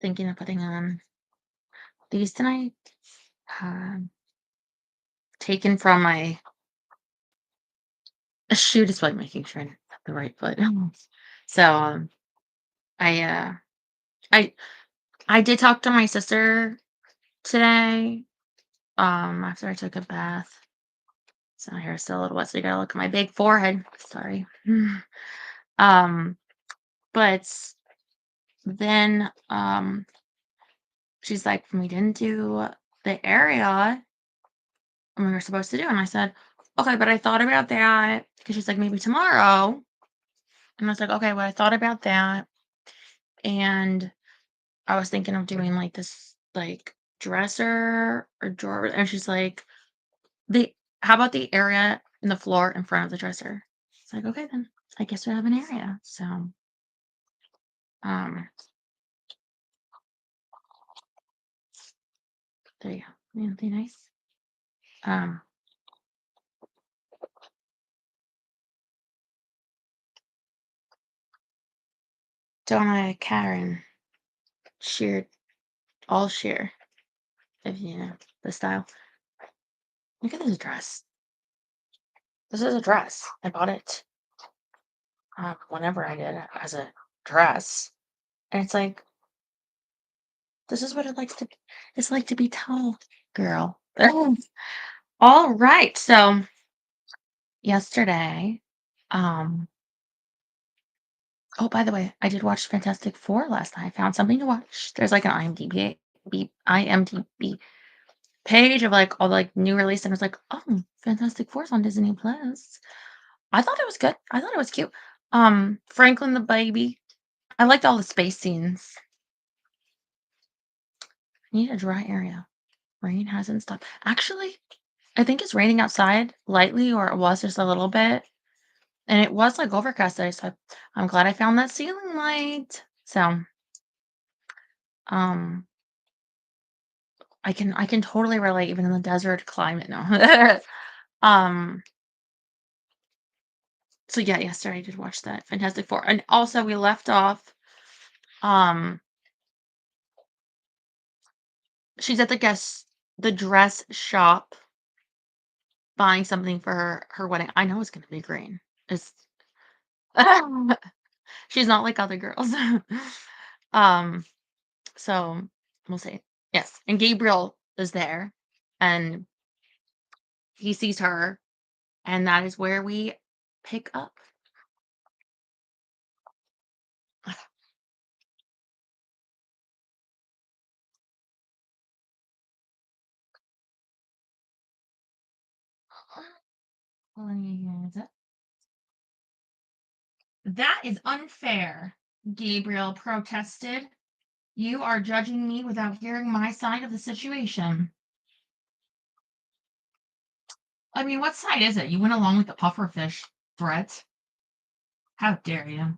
thinking of putting on these tonight. Um, taken from my shoe display, making sure I have the right foot. So I I I did talk to my sister today. After I took a bath. So my hair's still a little wet, so you gotta look at my big forehead. Sorry. um, but then she's like, we didn't do the area we were supposed to do. And I said, okay, but I thought about that because she's like, maybe tomorrow. And I was like, okay, well, I thought about that. And I was thinking of doing like this, like dresser or drawer. And she's like, the how about the area in the floor in front of the dresser? It's like, okay, then I guess we have an area. So, um, there you go. Anything nice? Um, Donna Karen sheared all sheer, if you know the style. Look at this dress. This is a dress. I bought it whenever I did as a dress. And it's like, this is what it likes to it's like to be tall, girl. All right. So yesterday, um, oh, by the way, I did watch Fantastic Four last night. I found something to watch. There's like an IMDb page of like all the like new release, and I was like, oh, Fantastic Four's on Disney Plus. I thought it was good. I thought it was cute. Franklin the baby. I liked all the space scenes. I need a dry area. Rain hasn't stopped. Actually, I think it's raining outside lightly, or it was just a little bit. And it was like overcast today, so I'm glad I found that ceiling light. So, um, I can totally relate even in the desert climate now. um, so yeah, yesterday I did watch that Fantastic Four. And also we left off, um, she's at the dress shop buying something for her wedding. I know it's gonna be green. It's she's not like other girls. um, so we'll see. Yes. And Gabriel is there and he sees her, and that is where we pick up. That is unfair, Gabriel protested. You are judging me without hearing my side of the situation. I mean, what side is it? You went along with the pufferfish threat. How dare you?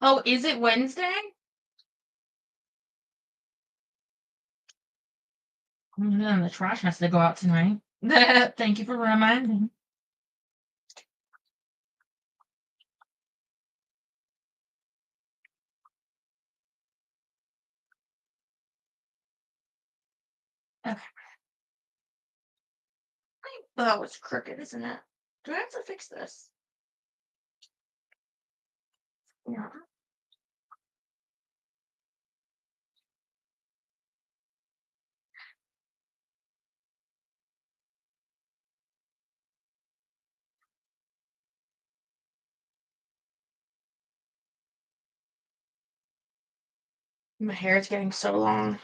Oh, is it Wednesday? Then the trash has to go out tonight. Thank you for reminding. Okay. Oh, it's crooked, isn't it? Do I have to fix this? Yeah. My hair is getting so long.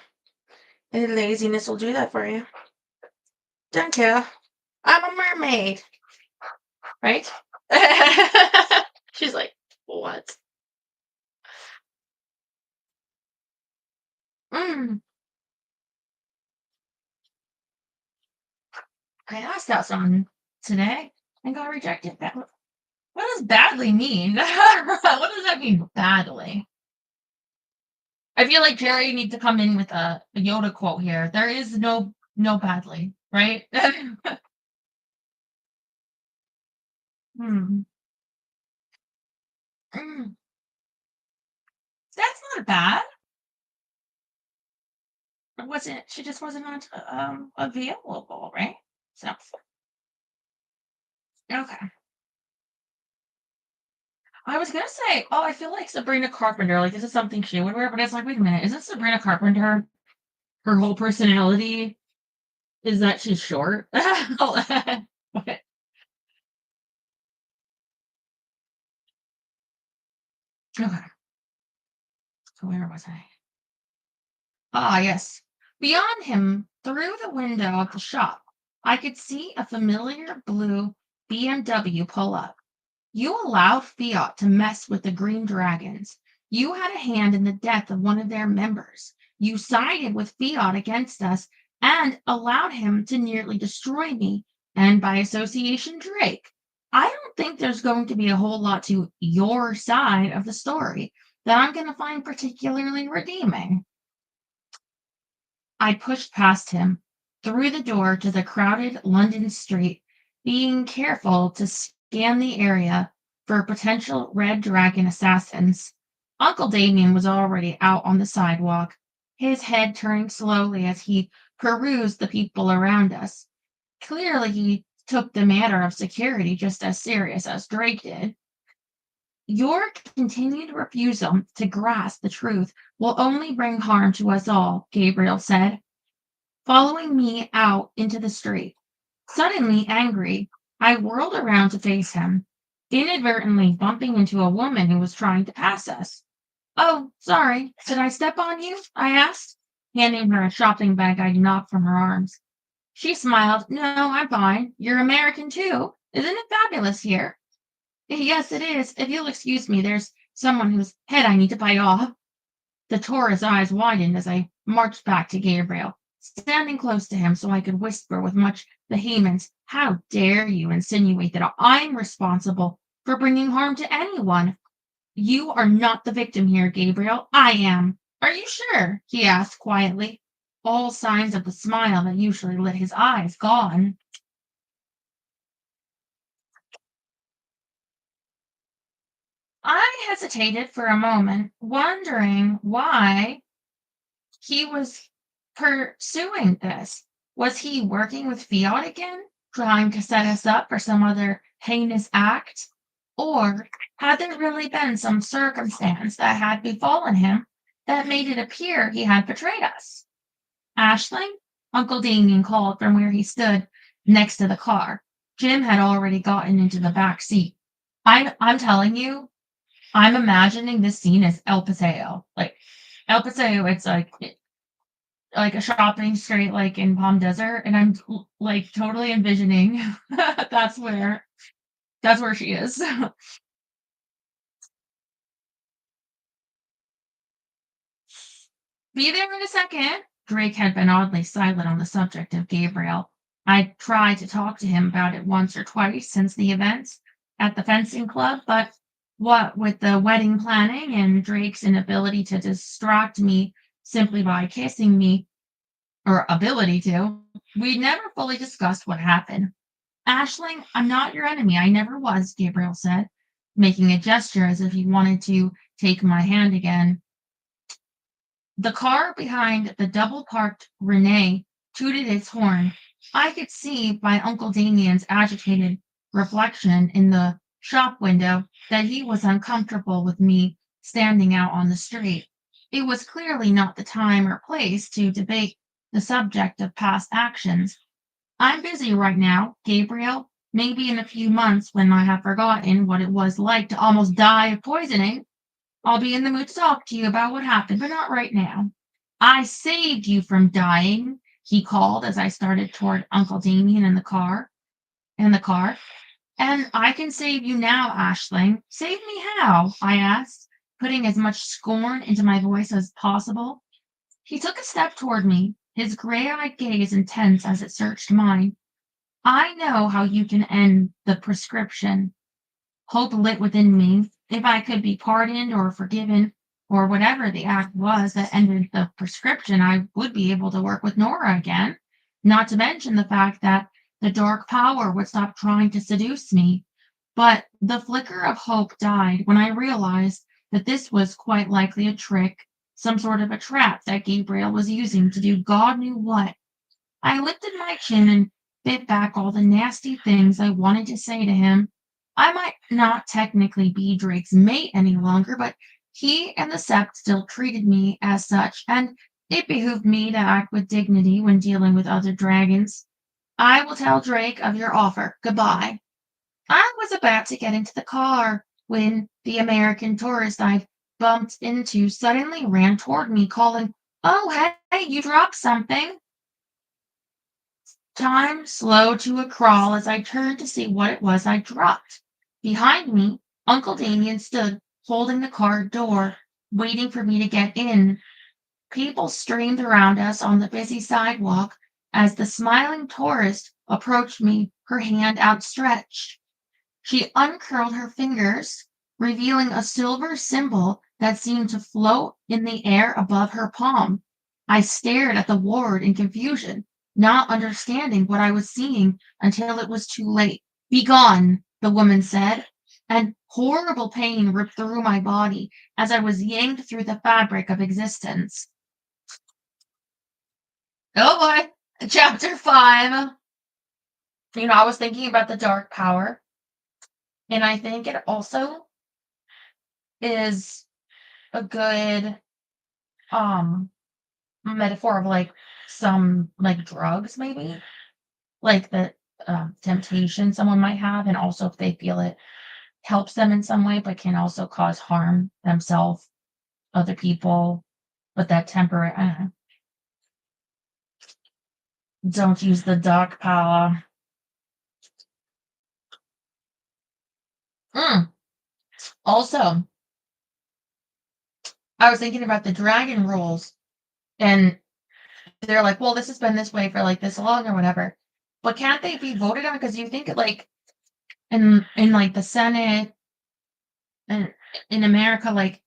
And laziness will do that for you. Don't you? I'm a mermaid, right? She's like, what? Mm. I asked out someone today and got rejected. What does badly mean? What does that mean, badly? I feel like Jerry needs to come in with a Yoda quote here. There is no badly, right? Hmm. Mm. That's not bad. She just wasn't on available, right? So okay. I was gonna say, oh, I feel like Sabrina Carpenter, like this is something she would wear, but it's like, wait a minute, isn't Sabrina Carpenter her whole personality is that she's short? But- okay, so where was I? Ah, yes. Beyond him, through the window of the shop, I could see a familiar blue BMW pull up. You allowed Fiat to mess with the Green Dragons. You had a hand in the death of one of their members. You sided with Fiat against us and allowed him to nearly destroy me and by association Drake. I don't think there's going to be a whole lot to your side of the story that I'm going to find particularly redeeming. I pushed past him, through the door to the crowded London street, being careful to scan the area for potential Red Dragon assassins. Uncle Damien was already out on the sidewalk, his head turning slowly as he perused the people around us. Clearly, he took the matter of security just as serious as Drake did. Your continued refusal to grasp the truth will only bring harm to us all, Gabriel said, following me out into the street. Suddenly angry, I whirled around to face him, inadvertently bumping into a woman who was trying to pass us. Oh, sorry, did I step on you? I asked, handing her a shopping bag I'd knocked from her arms. She smiled. No, I'm fine. You're American too. Isn't it fabulous here? Yes, it is. If you'll excuse me, there's someone whose head I need to bite off. The tourist's eyes widened as I marched back to Gabriel, standing close to him so I could whisper with much vehemence, how dare you insinuate that I'm responsible for bringing harm to anyone? You are not the victim here, Gabriel. I am. Are you sure? He asked quietly, all signs of the smile that usually lit his eyes gone. I hesitated for a moment, wondering why he was pursuing this. Was he working with Fiat again, trying to set us up for some other heinous act? Or had there really been some circumstance that had befallen him that made it appear he had betrayed us? Ashling? Uncle Damien called from where he stood next to the car. Jim had already gotten into the back seat. I'm telling you, I'm imagining this scene as El Paseo. Like El Paseo, it's like a shopping street like in Palm Desert, and I'm like totally envisioning that's where she is. Be there in a second. Drake had been oddly silent on the subject of Gabriel. I tried to talk to him about it once or twice since the events at the fencing club, but what with the wedding planning and Drake's inability to distract me simply by kissing me, or ability to, we never fully discussed what happened. Ashling, I'm not your enemy. I never was, Gabriel said, making a gesture as if he wanted to take my hand again. The car behind the double parked Renee tooted its horn. I could see by Uncle Damien's agitated reflection in the shop window that he was uncomfortable with me standing out on the street. It was clearly not the time or place to debate the subject of past actions. I'm busy right now, Gabriel. Maybe in a few months, when I have forgotten what it was like to almost die of poisoning, I'll be in the mood to talk to you about what happened, but not right now. I saved you from dying, he called as I started toward Uncle Damien in the car. And I can save you now, Ashling. Save me how? I asked, putting as much scorn into my voice as possible. He took a step toward me, his gray-eyed gaze intense as it searched mine. I know how you can end the prescription. Hope lit within me. If I could be pardoned or forgiven, or whatever the act was that ended the prescription, I would be able to work with Nora again. Not to mention the fact that the dark power would stop trying to seduce me. But the flicker of hope died when I realized that this was quite likely a trick, some sort of a trap that Gabriel was using to do God knew what. I lifted my chin and bit back all the nasty things I wanted to say to him. I might not technically be Drake's mate any longer, but he and the sept still treated me as such, and it behooved me to act with dignity when dealing with other dragons. I will tell Drake of your offer. Goodbye. I was about to get into the car when the American tourist I'd bumped into suddenly ran toward me, calling, "Oh, hey, you dropped something." Time slowed to a crawl as I turned to see what it was I dropped. Behind me, Uncle Damien stood, holding the car door, waiting for me to get in. People streamed around us on the busy sidewalk as the smiling tourist approached me, her hand outstretched. She uncurled her fingers, revealing a silver symbol that seemed to float in the air above her palm. I stared at the ward in confusion, not understanding what I was seeing until it was too late. "Begone," the woman said, and horrible pain ripped through my body as I was yanked through the fabric of existence. Oh boy, chapter 5. I was thinking about the dark power, and I think it also is a good um metaphor of like some like drugs maybe like the temptation someone might have, and also if they feel it helps them in some way but can also cause harm themselves, other people, but that temporary don't use the dark power. Mm. Also, I was thinking about the dragon rules, and they're like, well, this has been this way for like this long or whatever, but can't they be voted on? Because you think like in like the Senate and in America, like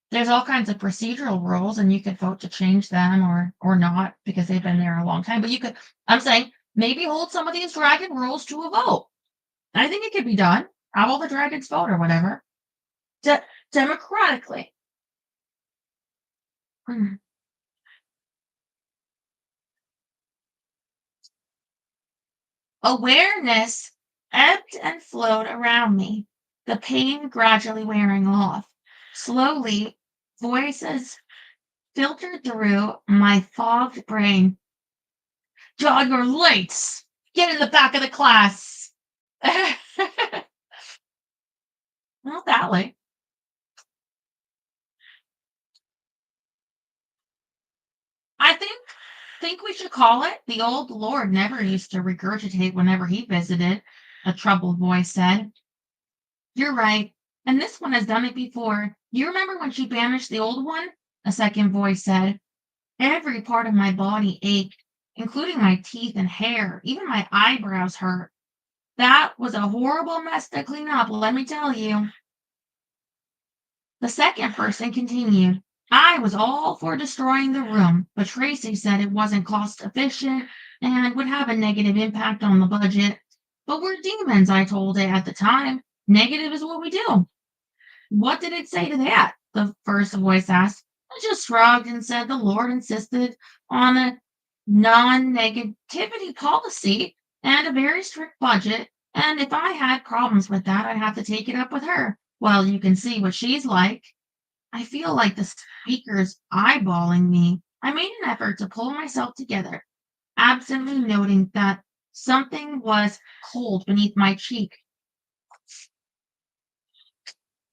there's all kinds of procedural rules, and you could vote to change them or not because they've been there a long time. But you could, I'm saying, maybe hold some of these dragon rules to a vote. I think it could be done. Have all the dragons vote or whatever, democratically. Hmm. Awareness ebbed and flowed around me, the pain gradually wearing off. Slowly, voices filtered through my fogged brain. "John, you're late. Get in the back of the class." Not that late. I think we should call it. The old lord never used to regurgitate whenever he visited, a troubled voice said. "You're right. And this one has done it before. You remember when she banished the old one?" a second voice said. Every part of my body ached, including my teeth and hair. Even my eyebrows hurt. That was a horrible mess to clean up, let me tell you. The second person continued. "I was all for destroying the room, but Tracy said it wasn't cost efficient and would have a negative impact on the budget. But we're demons, I told it at the time. Negative is what we do." "What did it say to that?" the first voice asked. I just shrugged and said the Lord insisted on a non-negativity policy and a very strict budget, and if I had problems with that, I'd have to take it up with her. Well, you can see what she's like. I feel like the speaker's eyeballing me. I made an effort to pull myself together, absently noting that something was cold beneath my cheek.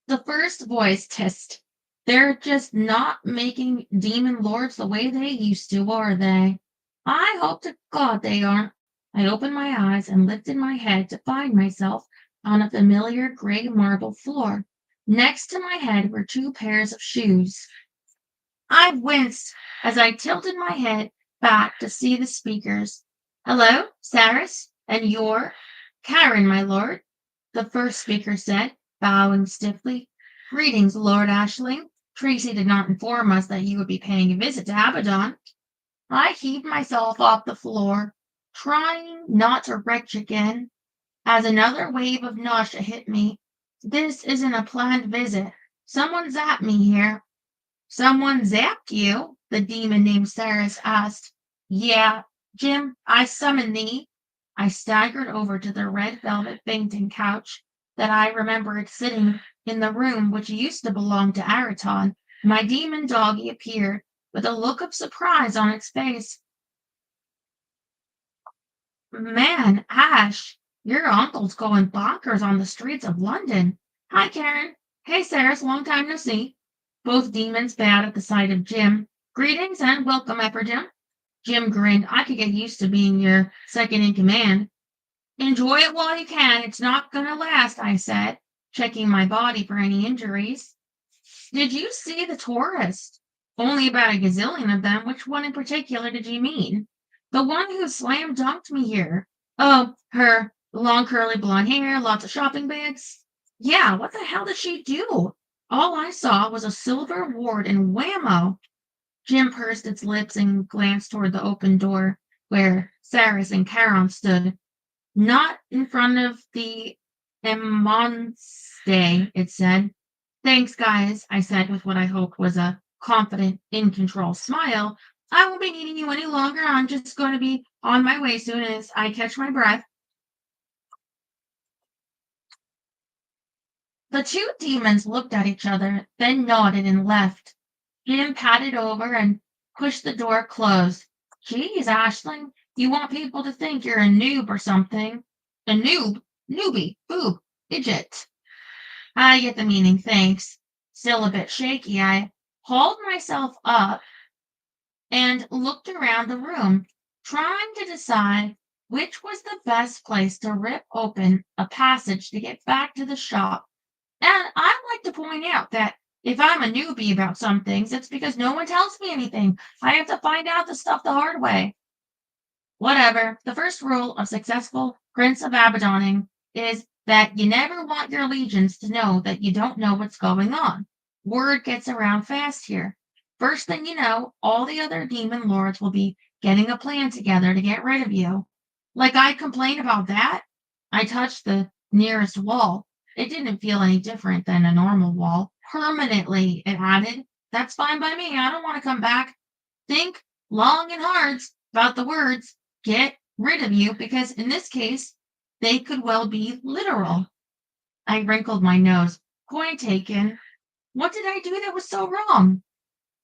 The first voice hissed. "They're just not making demon lords the way they used to, are they? I hope to God they aren't." I opened my eyes and lifted my head to find myself on a familiar gray marble floor. Next to my head were two pairs of shoes. I winced as I tilted my head back to see the speakers. "Hello, Saris, and you're Karen, my lord," the first speaker said, bowing stiffly. "Greetings, Lord Ashling. Tracy did not inform us that you would be paying a visit to Abaddon." I heaved myself off the floor, trying not to retch again. as another wave of nausea hit me. This isn't a planned visit. Someone zapped me here. Someone zapped you? The demon named Cyrus asked. Yeah, Jim, I summoned thee. I staggered over to the red velvet fainting couch that I remembered sitting in the room which used to belong to Araton. My demon doggy appeared with a look of surprise on its face. Man, Ash, your uncle's going bonkers on the streets of London. Hi, Karen. Hey, Cyrus, long time no see. Both demons bowed at the sight of Jim. Greetings and welcome, Jim. Jim grinned. I could get used to being your second in command. Enjoy it while you can. It's not going to last, I said, checking my body for any injuries. Did you see the tourist? Only about a gazillion of them. Which one in particular did you mean? The one who slam dunked me here. Oh, her. Long curly blonde hair, lots of shopping bags. Yeah, what the hell did she do? All I saw was a silver ward and whammo. Jim pursed its lips and glanced toward the open door where Cyrus and Charon stood. Not in front of the Emonste, it said. Thanks, guys, I said with what I hoped was a confident, in control smile. I won't be needing you any longer. I'm just going to be on my way soon as I catch my breath. The two demons looked at each other, then nodded and left. Jim patted over and pushed the door closed. Geez, Ashling, you want people to think you're a noob or something. A noob? Newbie, boob, idiot. I get the meaning, thanks. Still a bit shaky, I hauled myself up and looked around the room, trying to decide which was the best place to rip open a passage to get back to the shop. And I'd like to point out that if I'm a newbie about some things, it's because no one tells me anything. I have to find out the stuff the hard way. Whatever. The first rule of successful Prince of Abadoning is that you never want your legions to know that you don't know what's going on. Word gets around fast here. First thing you know, all the other demon lords will be getting a plan together to get rid of you. Like I complain about that? I touched the nearest wall. It didn't feel any different than a normal wall. Permanently, it added. That's fine by me. I don't want to come back. Think long and hard about the words get rid of you, because in this case, they could well be literal. I wrinkled my nose. Point taken. What did I do that was so wrong?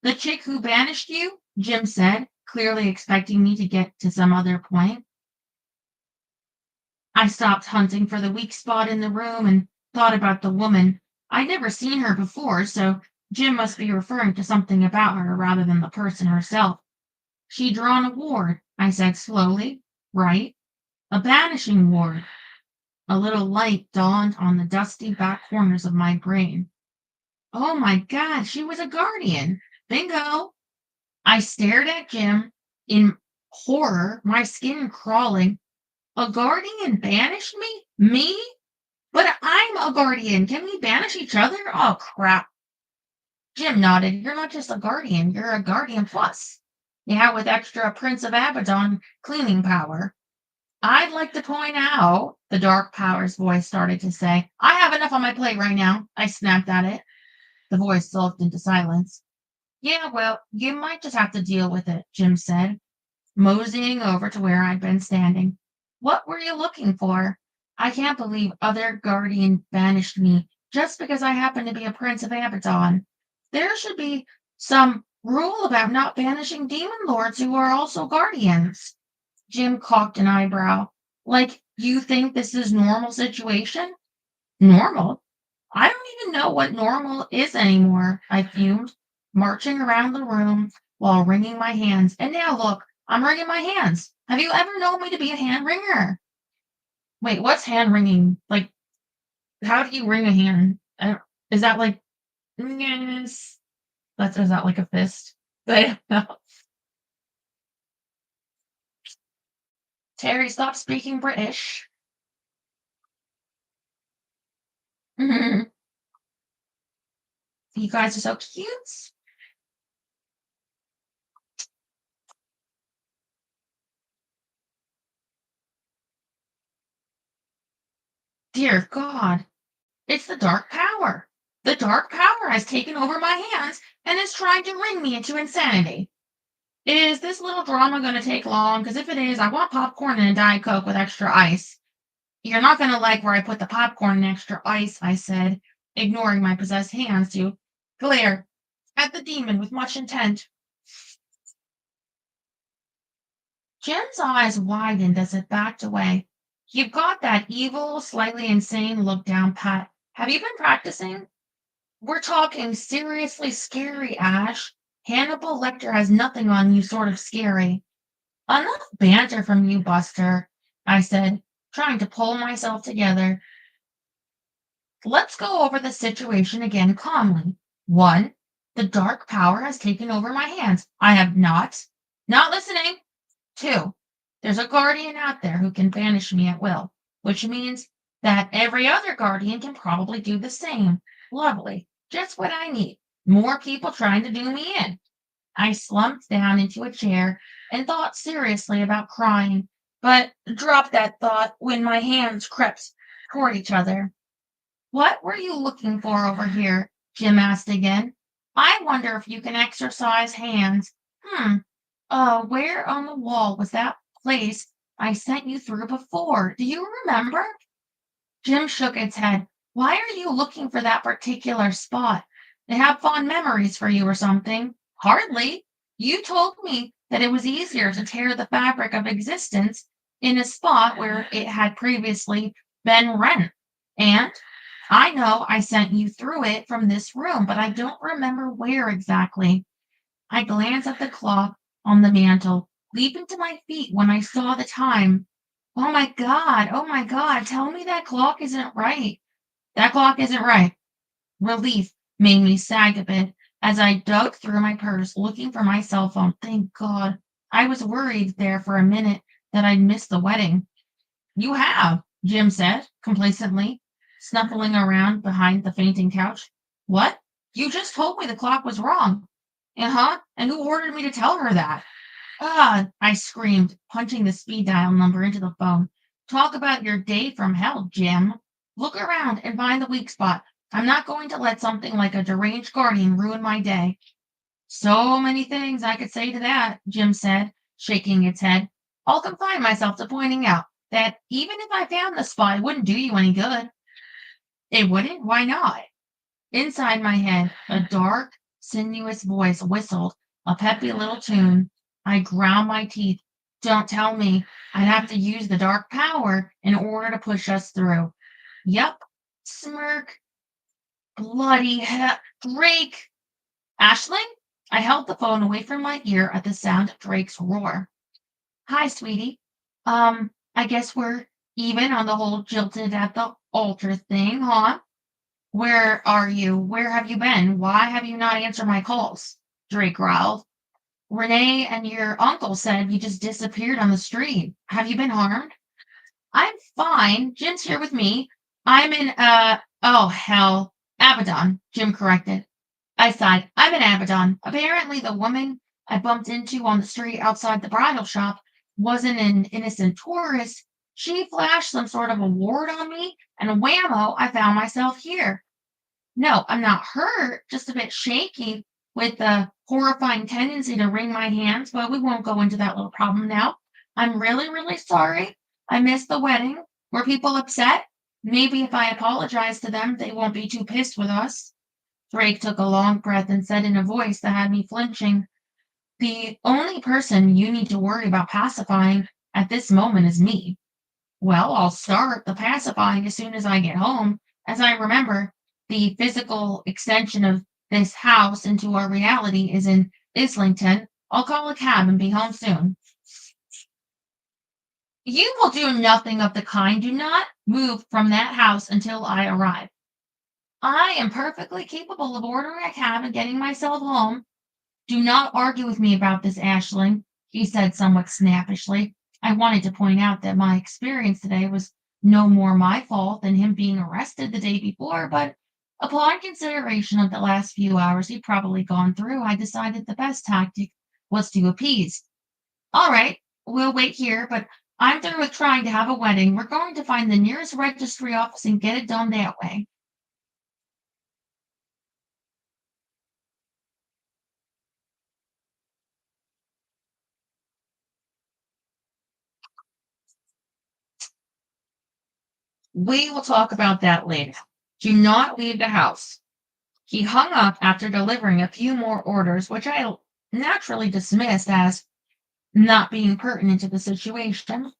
The chick who banished you, Jim said, clearly expecting me to get to some other point. I stopped hunting for the weak spot in the room and thought about the woman. I'd never seen her before, so Jim must be referring to something about her rather than the person herself. She'd drawn a ward, I said slowly. Right? A banishing ward. A little light dawned on the dusty back corners of my brain. Oh my God, she was a guardian. Bingo. I stared at Jim in horror, my skin crawling. A guardian banished me? Me? But I'm a guardian. Can we banish each other? Oh, crap. Jim nodded. You're not just a guardian, you're a guardian plus. Yeah, with extra Prince of Abaddon cleaning power. I'd like to point out, the Dark Power's voice started to say. I have enough on my plate right now. I snapped at it. The voice sulked into silence. Yeah, well, you might just have to deal with it, Jim said, moseying over to where I'd been standing. What were you looking for? I can't believe other guardian banished me just because I happen to be a Prince of Abaddon. There should be some rule about not banishing demon lords who are also guardians. Jim cocked an eyebrow. Like, you think this is normal situation? Normal? I don't even know what normal is anymore, I fumed, marching around the room while wringing my hands. And now look, I'm wringing my hands. Have you ever known me to be a hand wringer? Wait, what's hand wringing? Like, how do you wring a hand? Is that like, yes? Is that like a fist? I don't know. Terry, stop speaking British. You guys are so cute. Dear God, it's the dark power. The dark power has taken over my hands and is trying to wring me into insanity. Is this little drama going to take long? Because if it is, I want popcorn and a Diet Coke with extra ice. You're not going to like where I put the popcorn and extra ice, I said, ignoring my possessed hands to glare at the demon with much intent. Jim's eyes widened as it backed away. You've got that evil, slightly insane look down pat. Have you been practicing? We're talking seriously scary, Ash. Hannibal Lecter has nothing on you sort of scary. Enough banter from you, Buster, I said, trying to pull myself together. Let's go over the situation again calmly. One, the dark power has taken over my hands. I have not listening. Two, there's a guardian out there who can banish me at will, which means that every other guardian can probably do the same. Lovely. Just what I need. More people trying to do me in. I slumped down into a chair and thought seriously about crying, but dropped that thought when my hands crept toward each other. What were you looking for over here? Jim asked again. I wonder if you can exercise hands. Hmm. Where on the wall was that place I sent you through before? Do you remember? Jim shook its head. Why are you looking for that particular spot? They have fond memories for you or something? Hardly. You told me that it was easier to tear the fabric of existence in a spot where it had previously been rent. And I know I sent you through it from this room, but I don't remember where exactly. I glanced at the clock on the mantel, leaping to my feet when I saw the time. Oh my God, tell me that clock isn't right. That clock isn't right. Relief made me sag a bit as I dug through my purse looking for my cell phone. Thank God. I was worried there for a minute that I'd missed the wedding. You have, Jim said complacently, snuffling around behind the fainting couch. What? You just told me the clock was wrong. Uh-huh. And who ordered me to tell her that? Ah, I screamed, punching the speed dial number into the phone. Talk about your day from hell, Jim. Look around and find the weak spot. I'm not going to let something like a deranged guardian ruin my day. So many things I could say to that, Jim said, shaking its head. I'll confine myself to pointing out that even if I found the spot, it wouldn't do you any good. It wouldn't? Why not? Inside my head, a dark, sinuous voice whistled a peppy little tune. I ground my teeth. Don't tell me I'd have to use the dark power in order to push us through. Yup. Smirk. Bloody hell. Drake. Ashling? I held the phone away from my ear at the sound of Drake's roar. Hi, sweetie. I guess we're even on the whole jilted at the altar thing, huh? Where are you? Where have you been? Why have you not answered my calls? Drake growled. Renee and your uncle said you just disappeared on the street. Have you been harmed? I'm fine. Jim's here with me. I'm in, oh, hell. Abaddon, Jim corrected. I sighed. I'm in Abaddon. Apparently, the woman I bumped into on the street outside the bridal shop wasn't an innocent tourist. She flashed some sort of award on me, and whammo, I found myself here. No, I'm not hurt, just a bit shaky with the horrifying tendency to wring my hands, but we won't go into that little problem now. I'm really, really sorry. I missed the wedding. Were people upset? Maybe if I apologize to them, they won't be too pissed with us. Drake took a long breath and said in a voice that had me flinching, the only person you need to worry about pacifying at this moment is me. Well, I'll start the pacifying as soon as I get home. As I remember, the physical extension of this house into our reality is in Islington. I'll call a cab and be home soon. You will do nothing of the kind. Do not move from that house until I arrive. I am perfectly capable of ordering a cab and getting myself home. Do not argue with me about this, Ashling, he said somewhat snappishly. I wanted to point out that my experience today was no more my fault than him being arrested the day before, but upon consideration of the last few hours he'd probably gone through, I decided the best tactic was to appease. All right, we'll wait here, but I'm through with trying to have a wedding. We're going to find the nearest registry office and get it done that way. We will talk about that later. Do not leave the house. He hung up after delivering a few more orders, which I naturally dismissed as not being pertinent to the situation.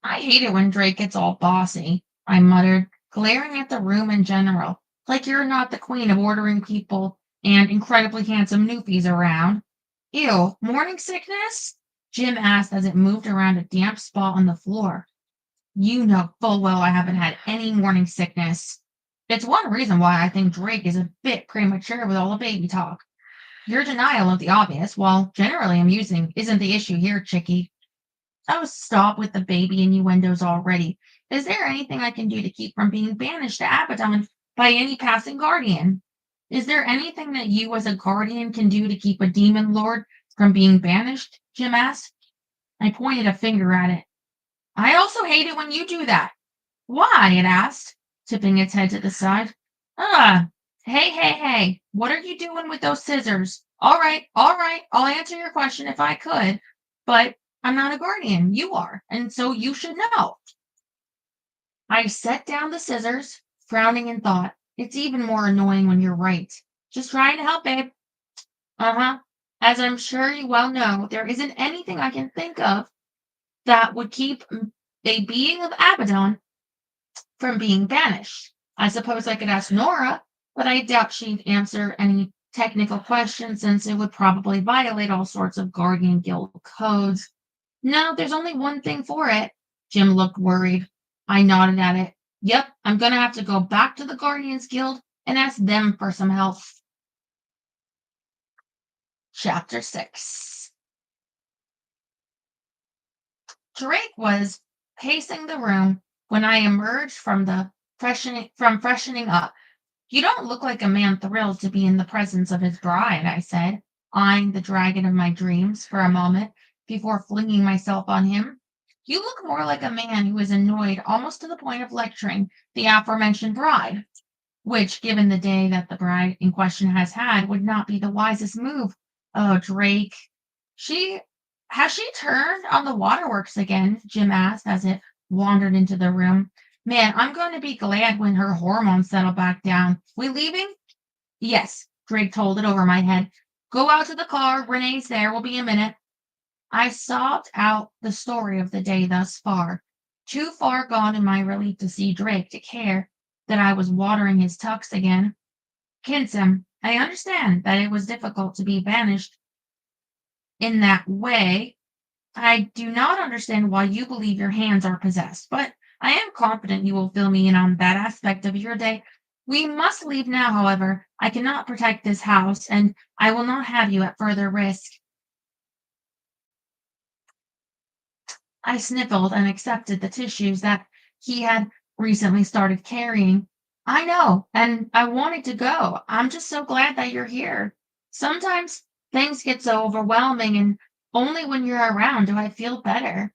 I hate it when Drake gets all bossy, I muttered, glaring at the room in general, like you're not the queen of ordering people and incredibly handsome newfies around. Ew, morning sickness? Jim asked as it moved around a damp spot on the floor. You know full well I haven't had any morning sickness. It's one reason why I think Drake is a bit premature with all the baby talk. Your denial of the obvious, while generally amusing, isn't the issue here, chickie. Oh, stop with the baby innuendos already. Is there anything I can do to keep from being banished to Abaddon by any passing guardian? Is there anything that you as a guardian can do to keep a demon lord from being banished? Jim asked. I pointed a finger at it. I also hate it when you do that. Why? It asked, tipping its head to the side. Ah, hey, what are you doing with those scissors? All right, I'll answer your question if I could, but I'm not a guardian. You are, and so you should know. I set down the scissors, frowning in thought. It's even more annoying when you're right. Just trying to help, babe. Uh-huh. As I'm sure you well know, there isn't anything I can think of that would keep a being of Abaddon from being banished. I suppose I could ask Nora, but I doubt she'd answer any technical questions since it would probably violate all sorts of Guardian Guild codes. No, there's only one thing for it. Jim looked worried. I nodded at it. Yep, I'm gonna have to go back to the Guardians Guild and ask them for some help. Chapter 6. Drake was pacing the room when I emerged from freshening up. You don't look like a man thrilled to be in the presence of his bride, I said, eyeing the dragon of my dreams for a moment before flinging myself on him. You look more like a man who is annoyed almost to the point of lecturing the aforementioned bride, which, given the day that the bride in question has had, would not be the wisest move. Oh, Drake. She has she turned on the waterworks again? Jim asked as it wandered into the room. Man, I'm going to be glad when her hormones settle back down. We leaving? Yes, Drake told it over my head. Go out to the car. Renee's there. We'll be a minute. I sobbed out the story of the day thus far, too far gone in my relief to see Drake to care that I was watering his tux again. Kinsem, I understand that it was difficult to be banished in that way. I do not understand why you believe your hands are possessed, but I am confident you will fill me in on that aspect of your day. We must leave now, however. I cannot protect this house, and I will not have you at further risk. I sniffled and accepted the tissues that he had recently started carrying. I know, and I wanted to go. I'm just so glad that you're here. Sometimes things get so overwhelming, and only when you're around do I feel better.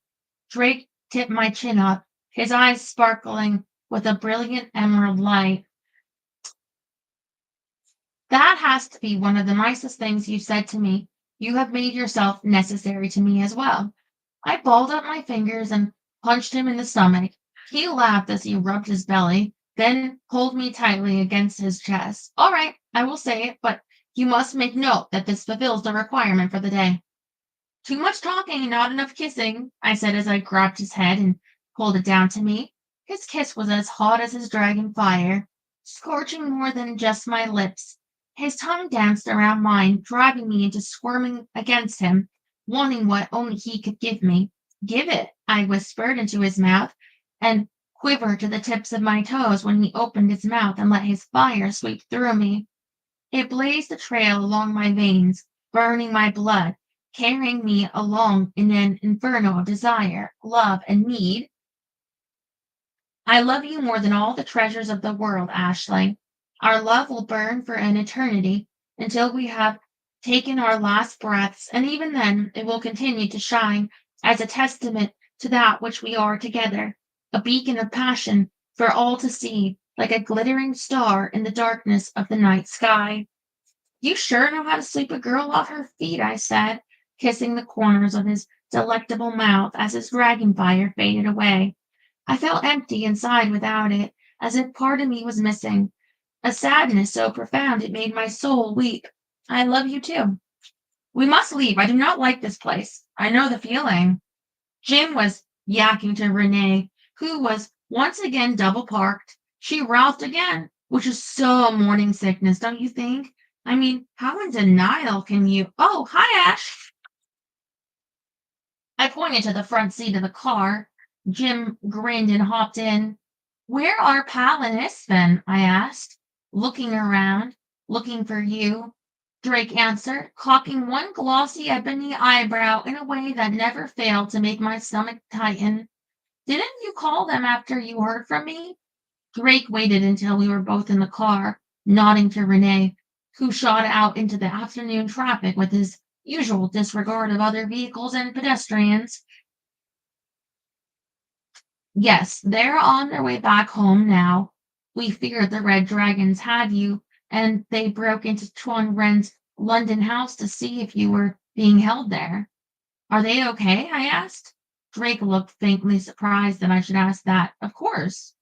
Drake tipped my chin up, his eyes sparkling with a brilliant emerald light. That has to be one of the nicest things you've said to me. You have made yourself necessary to me as well. I balled up my fingers and punched him in the stomach. He laughed as he rubbed his belly, then pulled me tightly against his chest. All right, I will say it, but you must make note that this fulfills the requirement for the day. Too much talking and not enough kissing, I said as I grabbed his head and pulled it down to me. His kiss was as hot as his dragon fire, scorching more than just my lips. His tongue danced around mine, driving me into squirming against him, wanting what only he could give me. Give it, I whispered into his mouth, and quivered to the tips of my toes when he opened his mouth and let his fire sweep through me. It blazed a trail along my veins, burning my blood, carrying me along in an inferno of desire, love, and need. I love you more than all the treasures of the world, Ashley. Our love will burn for an eternity until we have taken our last breaths, and even then it will continue to shine as a testament to that which we are together, a beacon of passion for all to see, like a glittering star in the darkness of the night sky. You sure know how to sweep a girl off her feet, I said, kissing the corners of his delectable mouth as his dragon fire faded away. I felt empty inside without it, as if part of me was missing, a sadness so profound it made my soul weep. I love you too. We must leave. I do not like this place. I know the feeling. Jim was yakking to Renee, who was once again double parked. She roused again, which is so morning sickness, don't you think? I mean, how in denial can you? Oh, hi, Ash. I pointed to the front seat of the car. Jim grinned and hopped in. Where are Pal and Isfin? I asked, looking around, looking for you. Drake answered, cocking one glossy ebony eyebrow in a way that never failed to make my stomach tighten. Didn't you call them after you heard from me? Drake waited until we were both in the car, nodding to Renee, who shot out into the afternoon traffic with his usual disregard of other vehicles and pedestrians. Yes, they're on their way back home now. We feared the Red Dragons had you, and they broke into Chuan Ren's London house to see if you were being held there. Are they okay? I asked. Drake looked faintly surprised that I should ask that. Of course.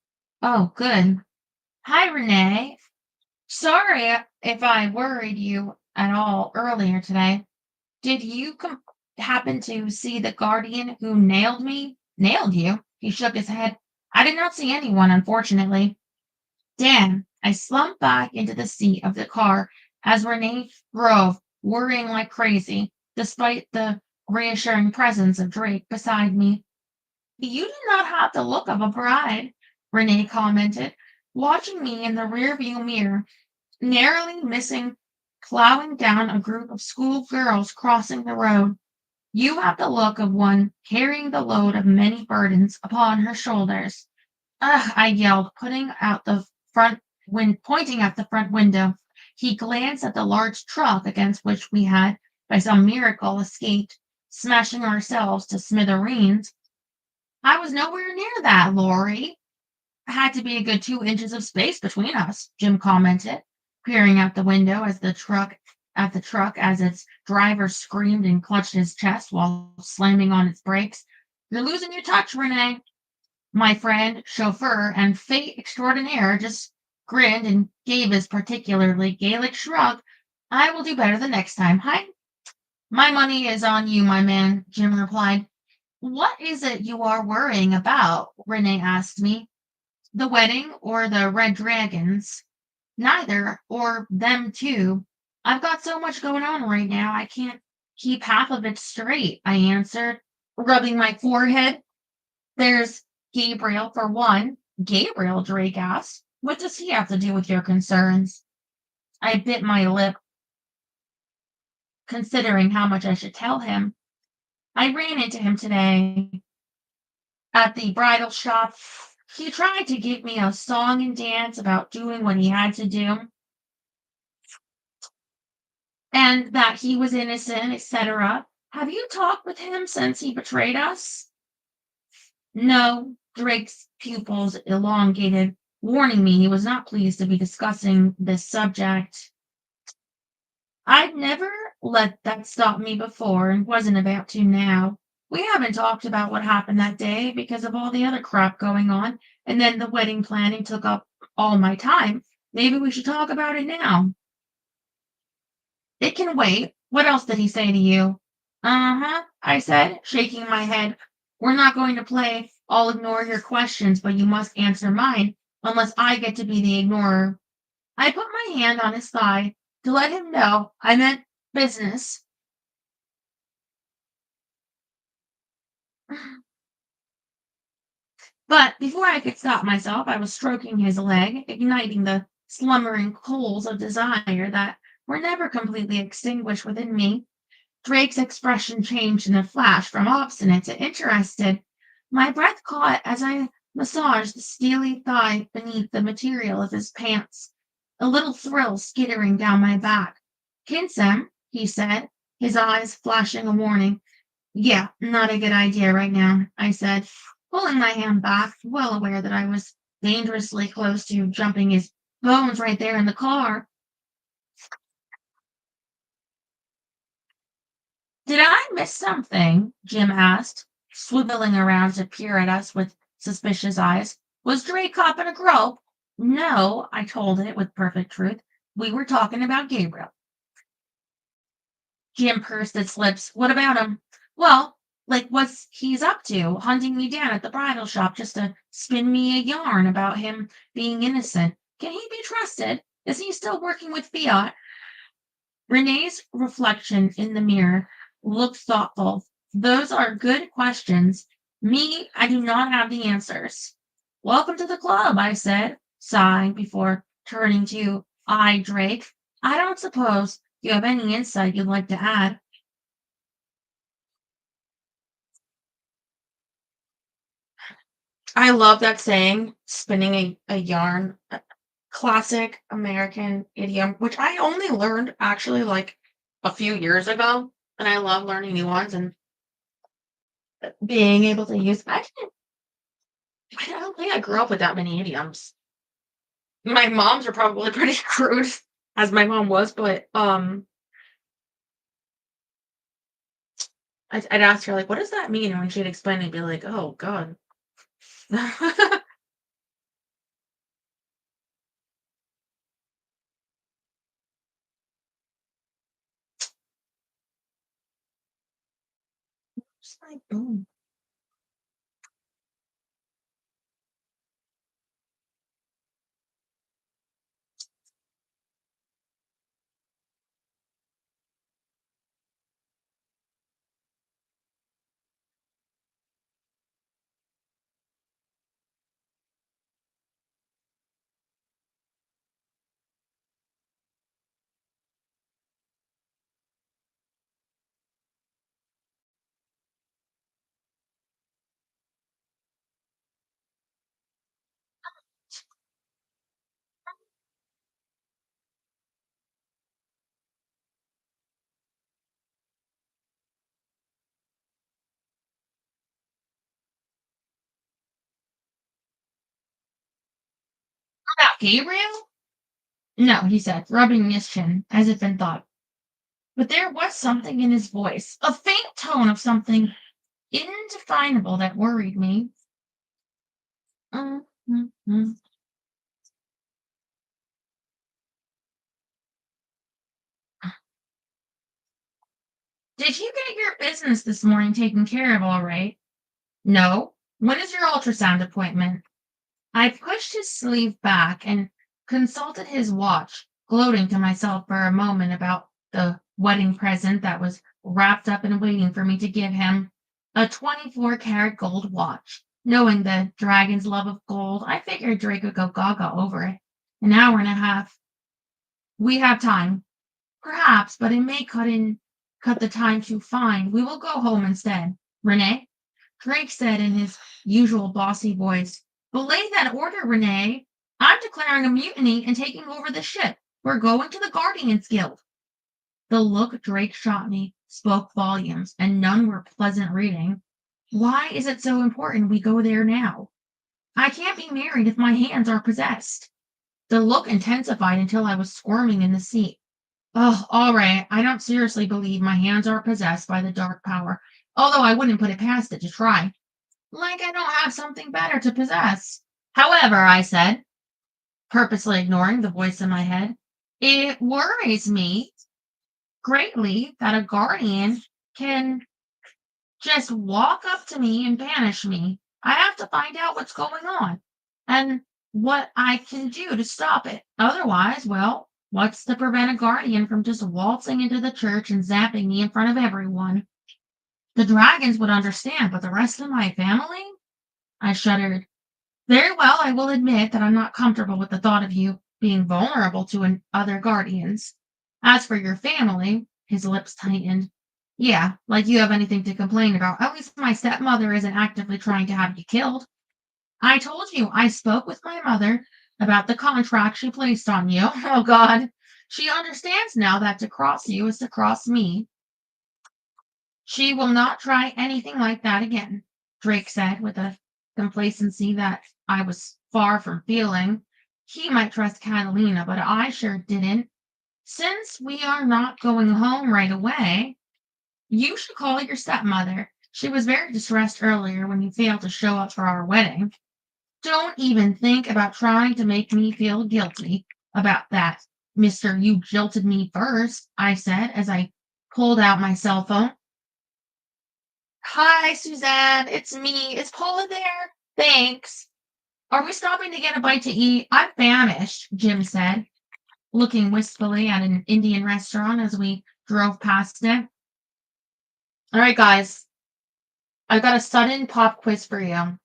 Oh, good. Hi, Renee. Sorry if I worried you at all earlier today. Did you happen to see the guardian who nailed me? Nailed you? He shook his head. I did not see anyone, unfortunately. Damn. I slumped back into the seat of the car as Renee drove, worrying like crazy, despite the reassuring presence of Drake beside me. You do not have the look of a bride, Renee commented, watching me in the rearview mirror, narrowly missing plowing down a group of school girls crossing the road. You have the look of one carrying the load of many burdens upon her shoulders. Ugh, I yelled, pointing at the front window. He glanced at the large truck against which we had, by some miracle, escaped, smashing ourselves to smithereens. I was nowhere near that, Laurie. Had to be a good 2 inches of space between us, Jim commented, peering out the window at the truck as its driver screamed and clutched his chest while slamming on its brakes. You're losing your touch, Renee. My friend, chauffeur, and fate extraordinaire just grinned and gave his particularly Gaelic shrug. I will do better the next time. Hi. My money is on you, my man, Jim replied. What is it you are worrying about? Renee asked me. The wedding or the Red Dragons? Neither, or them too. I've got so much going on right now, I can't keep half of it straight, I answered, rubbing my forehead. There's Gabriel for one. Gabriel, Drake asked. What does he have to do with your concerns? I bit my lip, considering how much I should tell him. I ran into him today at the bridal shop. He tried to give me a song and dance about doing what he had to do and that he was innocent, etc. Have you talked with him since he betrayed us? No, Drake's pupils elongated, warning me he was not pleased to be discussing this subject. I'd never let that stop me before and wasn't about to now. We haven't talked about what happened that day because of all the other crap going on, and then the wedding planning took up all my time. Maybe we should talk about it now. It can wait. What else did he say to you? Uh-huh, I said, shaking my head. We're not going to play I'll ignore your questions, but you must answer mine, unless I get to be the ignorer. I put my hand on his thigh to let him know I meant business. But before I could stop myself, I was stroking his leg, igniting the slumbering coals of desire that were never completely extinguished within me. Drake's expression changed in a flash from obstinate to interested. My breath caught as I massaged the steely thigh beneath the material of his pants, a little thrill skittering down my back. Kinsem, he said, his eyes flashing a warning. Yeah, not a good idea right now, I said, pulling my hand back, well aware that I was dangerously close to jumping his bones right there in the car. Did I miss something? Jim asked, swiveling around to peer at us with suspicious eyes. Was Drake caught in a grope? No, I told it with perfect truth. We were talking about Gabriel. Jim pursed its lips. What about him? Well, like what's he's up to, hunting me down at the bridal shop just to spin me a yarn about him being innocent. Can he be trusted? Is he still working with Fiat? Renee's reflection in the mirror looked thoughtful. Those are good questions. Me, I do not have the answers. Welcome to the club, I said, sighing before turning to I, Drake. I don't suppose you have any insight you'd like to add. I love that saying, spinning a yarn, a classic American idiom, which I only learned actually like a few years ago. And I love learning new ones and being able to use. I don't think I grew up with that many idioms. My moms are probably pretty crude, as my mom was, but I'd ask her like, "What does that mean?" And when she'd explain, I'd be like, "Oh God." Just like, boom. About Gabriel? No, he said, rubbing his chin, as if in thought. But there was something in his voice, a faint tone of something indefinable that worried me. Mm, mm, mm. Did you get your business this morning taken care of all right? No. When is your ultrasound appointment? I pushed his sleeve back and consulted his watch, gloating to myself for a moment about the wedding present that was wrapped up and waiting for me to give him. A 24-karat gold watch. Knowing the dragon's love of gold, I figured Drake would go gaga over it. An hour and a half. We have time. Perhaps, but it may cut the time too fine. We will go home instead. Renee? Drake said in his usual bossy voice. Belay that order, Renee. I'm declaring a mutiny and taking over the ship. We're going to the Guardians Guild. The look Drake shot me spoke volumes, and none were pleasant reading. Why is it so important we go there now? I can't be married if my hands are possessed. The look intensified until I was squirming in the seat. Oh, all right. I don't seriously believe my hands are possessed by the dark power, although I wouldn't put it past it to try. Like I don't have something better to possess. However, I said, purposely ignoring the voice in my head, it worries me greatly that a guardian can just walk up to me and banish me. I have to find out what's going on and what I can do to stop it. Otherwise, well, what's to prevent a guardian from just waltzing into the church and zapping me in front of everyone? The dragons would understand, but the rest of my family? I shuddered. Very well, I will admit that I'm not comfortable with the thought of you being vulnerable to other guardians. As for your family, his lips tightened. Yeah, like you have anything to complain about. At least my stepmother isn't actively trying to have you killed. I told you I spoke with my mother about the contract she placed on you. Oh, God. She understands now that to cross you is to cross me. She will not try anything like that again, Drake said with a complacency that I was far from feeling. He might trust Catalina, but I sure didn't. Since we are not going home right away, you should call your stepmother. She was very distressed earlier when you failed to show up for our wedding. Don't even think about trying to make me feel guilty about that, Mister. You jilted me first, I said as I pulled out my cell phone. Hi, Suzanne. It's me. Is Paula there? Thanks. Are we stopping to get a bite to eat? I'm famished, Jim said, looking wistfully at an Indian restaurant as we drove past it. All right, guys. I've got a sudden pop quiz for you.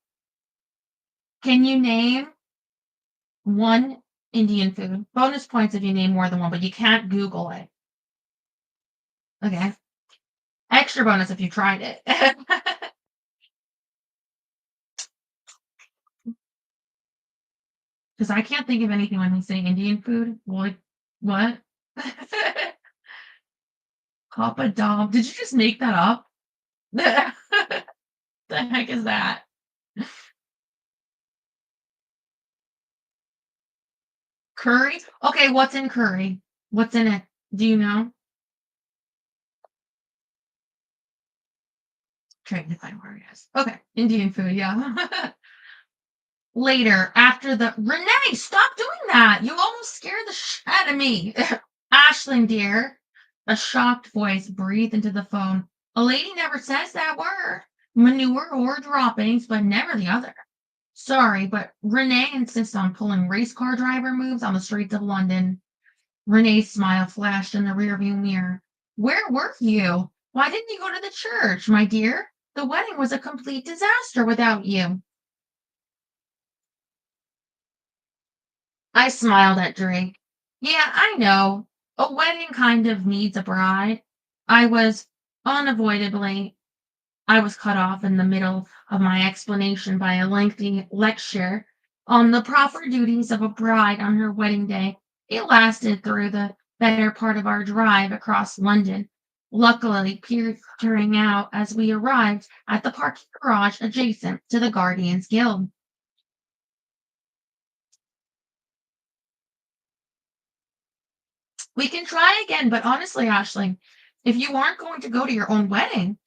Can you name one Indian food? Bonus points if you name more than one, but you can't Google it. Okay. Extra bonus if you tried it. Because I can't think of anything when we say Indian food. Like, what? Papa Dom. Did you just make that up? The heck is that? Curry? Okay, what's in curry? What's in it? Do you know? Trying to find where it is. Okay, Indian food, yeah. Later, after the Renee, stop doing that. You almost scared the shit out of me. Ashlyn, dear. A shocked voice breathed into the phone. A lady never says that word. Manure or droppings, but never the other. Sorry, but Renee insists on pulling race car driver moves on the streets of London. Renee's smile flashed in the rearview mirror. Where were you? Why didn't you go to the church, my dear? The wedding was a complete disaster without you. I smiled at Drake. Yeah, I know. A wedding kind of needs a bride. I was unavoidably I was cut off in the middle of my explanation by a lengthy lecture on the proper duties of a bride on her wedding day. It lasted through the better part of our drive across London, luckily petering out as we arrived at the parking garage adjacent to the Guardians Guild. We can try again, but honestly, Ashley, if you aren't going to go to your own wedding,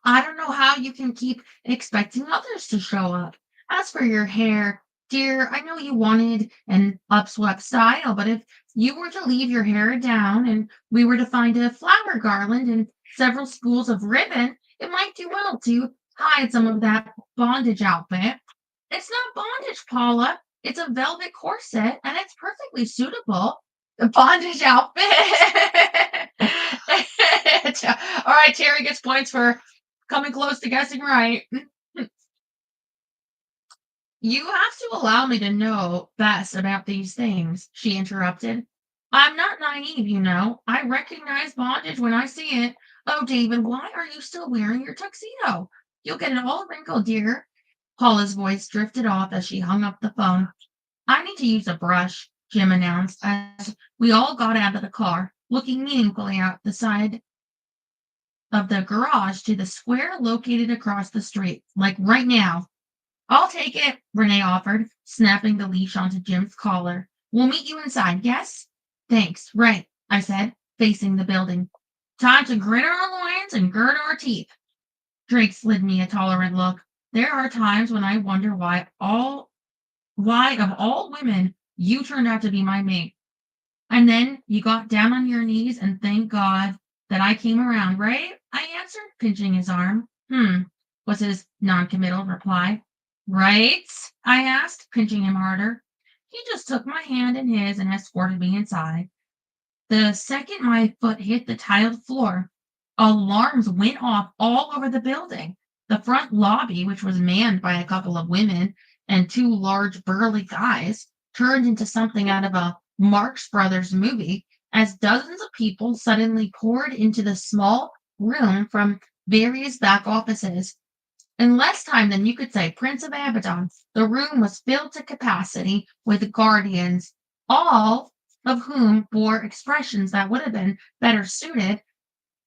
I don't know how you can keep expecting others to show up. As for your hair, dear, I know you wanted an upswept style, but if you were to leave your hair down and we were to find a flower garland and several spools of ribbon, it might do well to hide some of that bondage outfit. It's not bondage, Paula. It's a velvet corset, and it's perfectly suitable. The bondage outfit. All right, Terry gets points for coming close to guessing right. You have to allow me to know best about these things, she interrupted. I'm not naive, you know. I recognize bondage when I see it. Oh, David, why are you still wearing your tuxedo? You'll get it all wrinkled, dear. Paula's voice drifted off as she hung up the phone. I need to use a brush, Jim announced as we all got out of the car, looking meaningfully out the side of the garage to the square located across the street, like right now. I'll take it, Renee offered, snapping the leash onto Jim's collar. We'll meet you inside, yes? Thanks, right, I said, facing the building. Time to grit our loins and gird our teeth. Drake slid me a tolerant look. There are times when I wonder why of all women you turned out to be my mate. And then you got down on your knees and thank God that I came around, right? I answered, pinching his arm. Was his noncommittal reply. Right? I asked, pinching him harder. He just took my hand in his and escorted me inside. The second my foot hit the tiled floor, alarms went off all over the building. The front lobby, which was manned by a couple of women and two large burly guys, turned into something out of a Marx Brothers movie as dozens of people suddenly poured into the small room from various back offices. In less time than you could say Prince of Abaddon, the room was filled to capacity with guardians, all of whom bore expressions that would have been better suited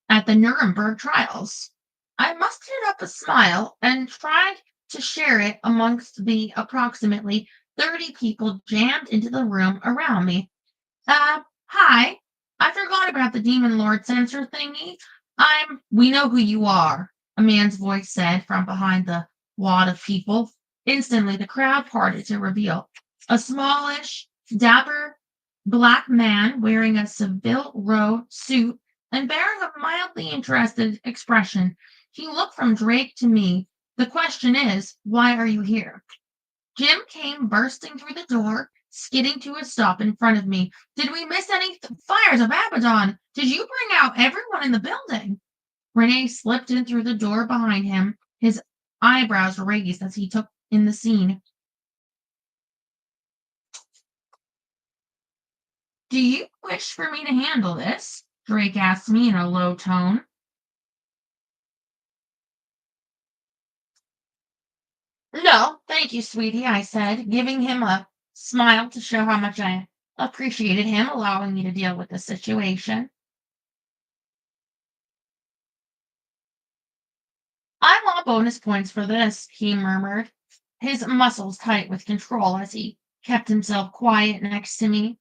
at the Nuremberg trials. I mustered up a smile and tried to share it amongst the approximately 30 people jammed into the room around me. Hi. I forgot about the Demon Lord sensor thingy. We know who you are, a man's voice said from behind the wad of people. Instantly, the crowd parted to reveal a smallish, dapper black man wearing a Seville Row suit and bearing a mildly interested expression. He looked from Drake to me. The question is, why are you here? Jim came bursting through the door, skidding to a stop in front of me. Did we miss any fires of Abaddon? Did you bring out everyone in the building? Renee slipped in through the door behind him, his eyebrows raised as he took in the scene. Do you wish for me to handle this? Drake asked me in a low tone. No, thank you, sweetie, I said, giving him a smile to show how much I appreciated him allowing me to deal with the situation. I want bonus points for this, he murmured, his muscles tight with control as he kept himself quiet next to me.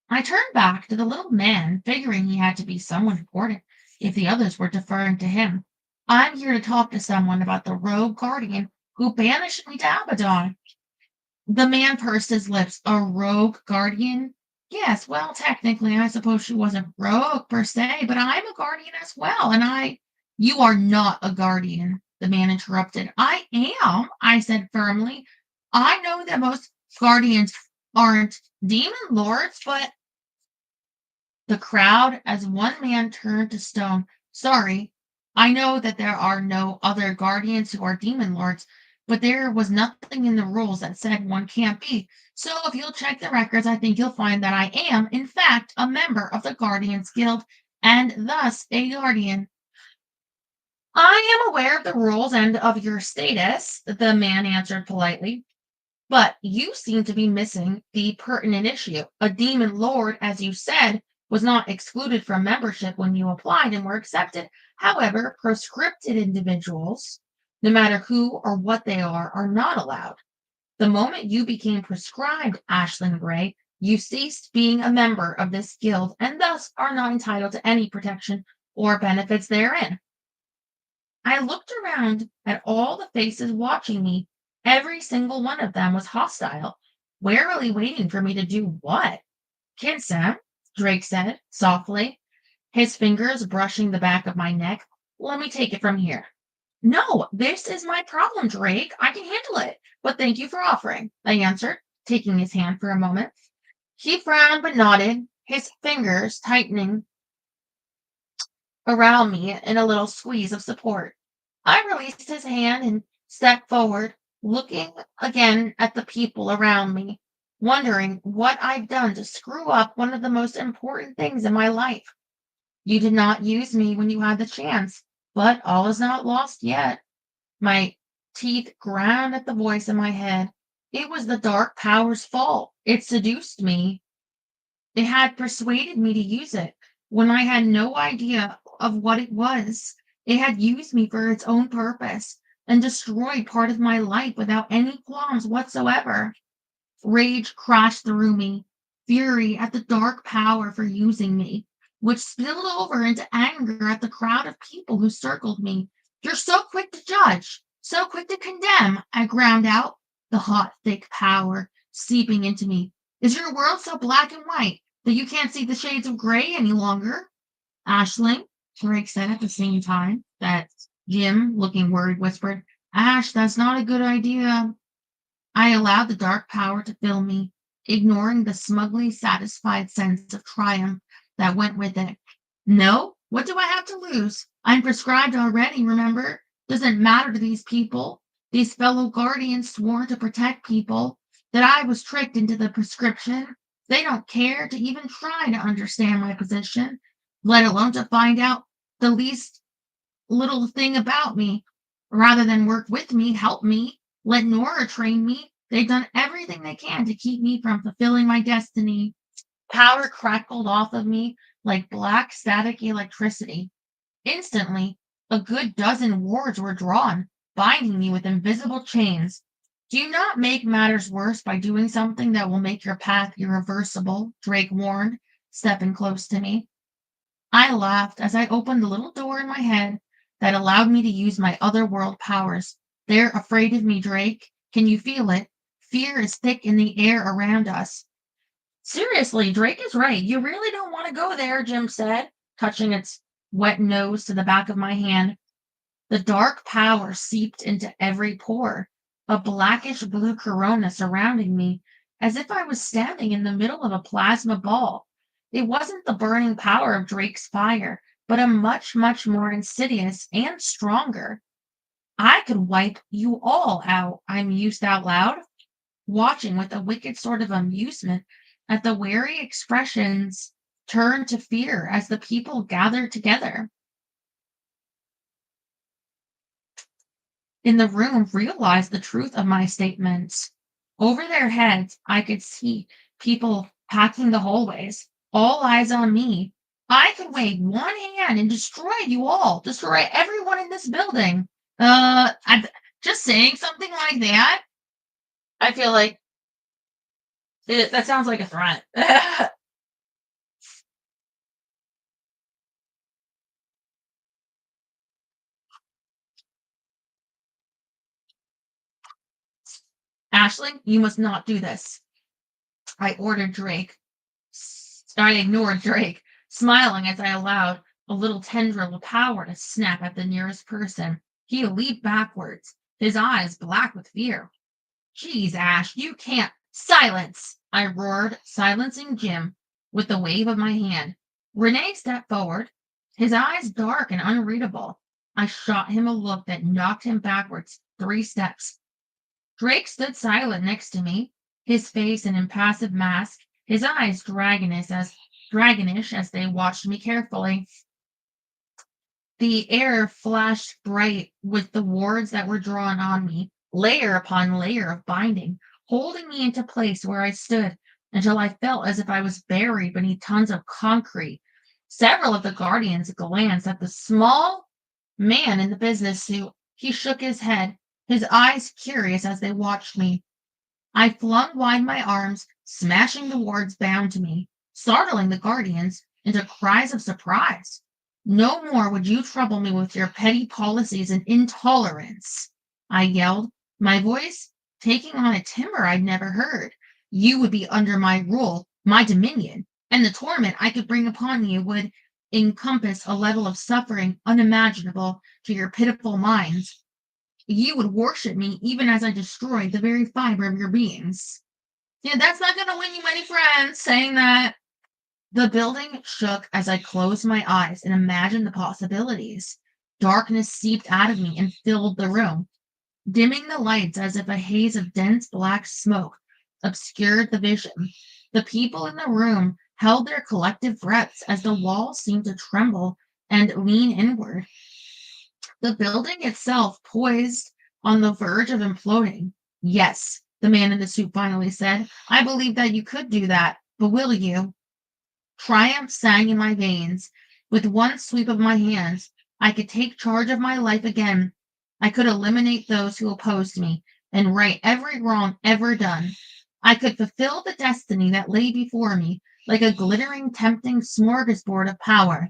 I turned back to the little man, figuring he had to be someone important if the others were deferring to him. I'm here to talk to someone about the rogue guardian who banished me to Abaddon. The man pursed his lips. A rogue guardian? Yes, well, technically, I suppose she wasn't rogue per se, but I'm a guardian as well, and I. You are not a guardian, the man interrupted. I am, I said firmly. I know that most guardians aren't demon lords, but the crowd, as one man turned to stone. Sorry, I know that there are no other guardians who are demon lords, but there was nothing in the rules that said one can't be. So if you'll check the records, I think you'll find that I am, in fact, a member of the Guardians Guild and thus a guardian. I am aware of the rules and of your status, the man answered politely. But you seem to be missing the pertinent issue. A demon lord, as you said, was not excluded from membership when you applied and were accepted. However, proscripted individuals, no matter who or what they are not allowed. The moment you became prescribed Ashlyn Gray, you ceased being a member of this guild and thus are not entitled to any protection or benefits therein. I looked around at all the faces watching me. Every single one of them was hostile, warily waiting for me to do what? Kiss him, Drake said softly, his fingers brushing the back of my neck. Let me take it from here. No, this is my problem, Drake. I can handle it. But thank you for offering, I answered, taking his hand for a moment. He frowned but nodded, his fingers tightening around me in a little squeeze of support. I released his hand and stepped forward, looking again at the people around me, wondering what I'd done to screw up one of the most important things in my life. You did not use me when you had the chance, but all is not lost yet. My teeth ground at the voice in my head. It was the dark power's fault. It seduced me. It had persuaded me to use it when I had no idea of what it was. It had used me for its own purpose and destroyed part of my life without any qualms whatsoever. Rage crashed through me, fury at the dark power for using me, which spilled over into anger at the crowd of people who circled me. You're so quick to judge, so quick to condemn, I ground out, the hot, thick power seeping into me. Is your world so black and white that you can't see the shades of gray any longer? Ashling, Drake said at the same time that Jim, looking worried, whispered, Ash, that's not a good idea. I allowed the dark power to fill me, ignoring the smugly satisfied sense of triumph that went with it. No, what do I have to lose? I'm prescribed already, remember? Doesn't matter to these people, these fellow guardians sworn to protect people, that I was tricked into the prescription. They don't care to even try to understand my position, let alone to find out the least little thing about me. Rather than work with me, help me, let Nora train me, they've done everything they can to keep me from fulfilling my destiny. Power crackled off of me, like black static electricity. Instantly, a good dozen wards were drawn, binding me with invisible chains. Do not make matters worse by doing something that will make your path irreversible, Drake warned, stepping close to me. I laughed as I opened the little door in my head that allowed me to use my otherworld powers. They're afraid of me, Drake. Can you feel it? Fear is thick in the air around us. Seriously, Drake is right. You really don't want to go there, Jim said, touching its wet nose to the back of my hand. The dark power seeped into every pore, a blackish blue corona surrounding me, as if I was standing in the middle of a plasma ball. It wasn't the burning power of Drake's fire, but a much, much more insidious and stronger. I could wipe you all out, I mused out loud, watching with a wicked sort of amusement at the wary expressions turn to fear as the people gathered together in the room realized the truth of my statements. Over their heads, I could see people packing the hallways, all eyes on me. I could wave one hand and destroy you all, destroy everyone in this building. Just saying something like that, I feel like that sounds like a threat. Ashley, you must not do this. I ordered Drake. I ignored Drake, smiling as I allowed a little tendril of power to snap at the nearest person. He leaped backwards, his eyes black with fear. Geez, Ash, you can't. Silence! I roared, silencing Jim with the wave of my hand. Renee stepped forward, his eyes dark and unreadable. I shot him a look that knocked him backwards 3 steps. Drake stood silent next to me, his face an impassive mask, his eyes dragonish as they watched me carefully. The air flashed bright with the wards that were drawn on me, layer upon layer of binding, holding me into place where I stood until I felt as if I was buried beneath tons of concrete. Several of the guardians glanced at the small man in the business suit. He shook his head, his eyes curious as they watched me. I flung wide my arms, smashing the wards bound to me, startling the guardians into cries of surprise. No more would you trouble me with your petty policies and intolerance, I yelled, my voice taking on a timbre I'd never heard. You would be under my rule, my dominion, and the torment I could bring upon you would encompass a level of suffering unimaginable to your pitiful minds. You would worship me even as I destroyed the very fiber of your beings. Yeah, that's not going to win you many friends saying that. The building shook as I closed my eyes and imagined the possibilities. Darkness seeped out of me and filled the room, dimming the lights as if a haze of dense black smoke obscured the vision. The people in the room held their collective breaths as the walls seemed to tremble and lean inward. The building itself poised on the verge of imploding. Yes, the man in the suit finally said, I believe that you could do that, but will you? Triumph sang in my veins. With one sweep of my hands, I could take charge of my life again. I could eliminate those who opposed me and right every wrong ever done. I could fulfill the destiny that lay before me like a glittering, tempting smorgasbord of power.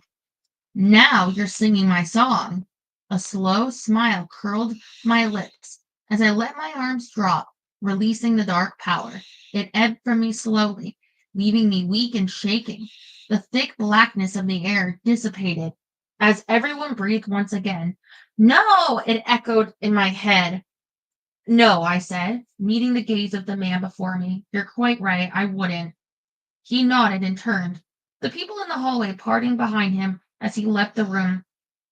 Now you're singing my song. A slow smile curled my lips as I let my arms drop, releasing the dark power. It ebbed from me slowly, leaving me weak and shaking. The thick blackness of the air dissipated as everyone breathed once again. No, it echoed in my head. No, I said, meeting the gaze of the man before me. You're quite right, I wouldn't. He nodded and turned, the people in the hallway parting behind him as he left the room.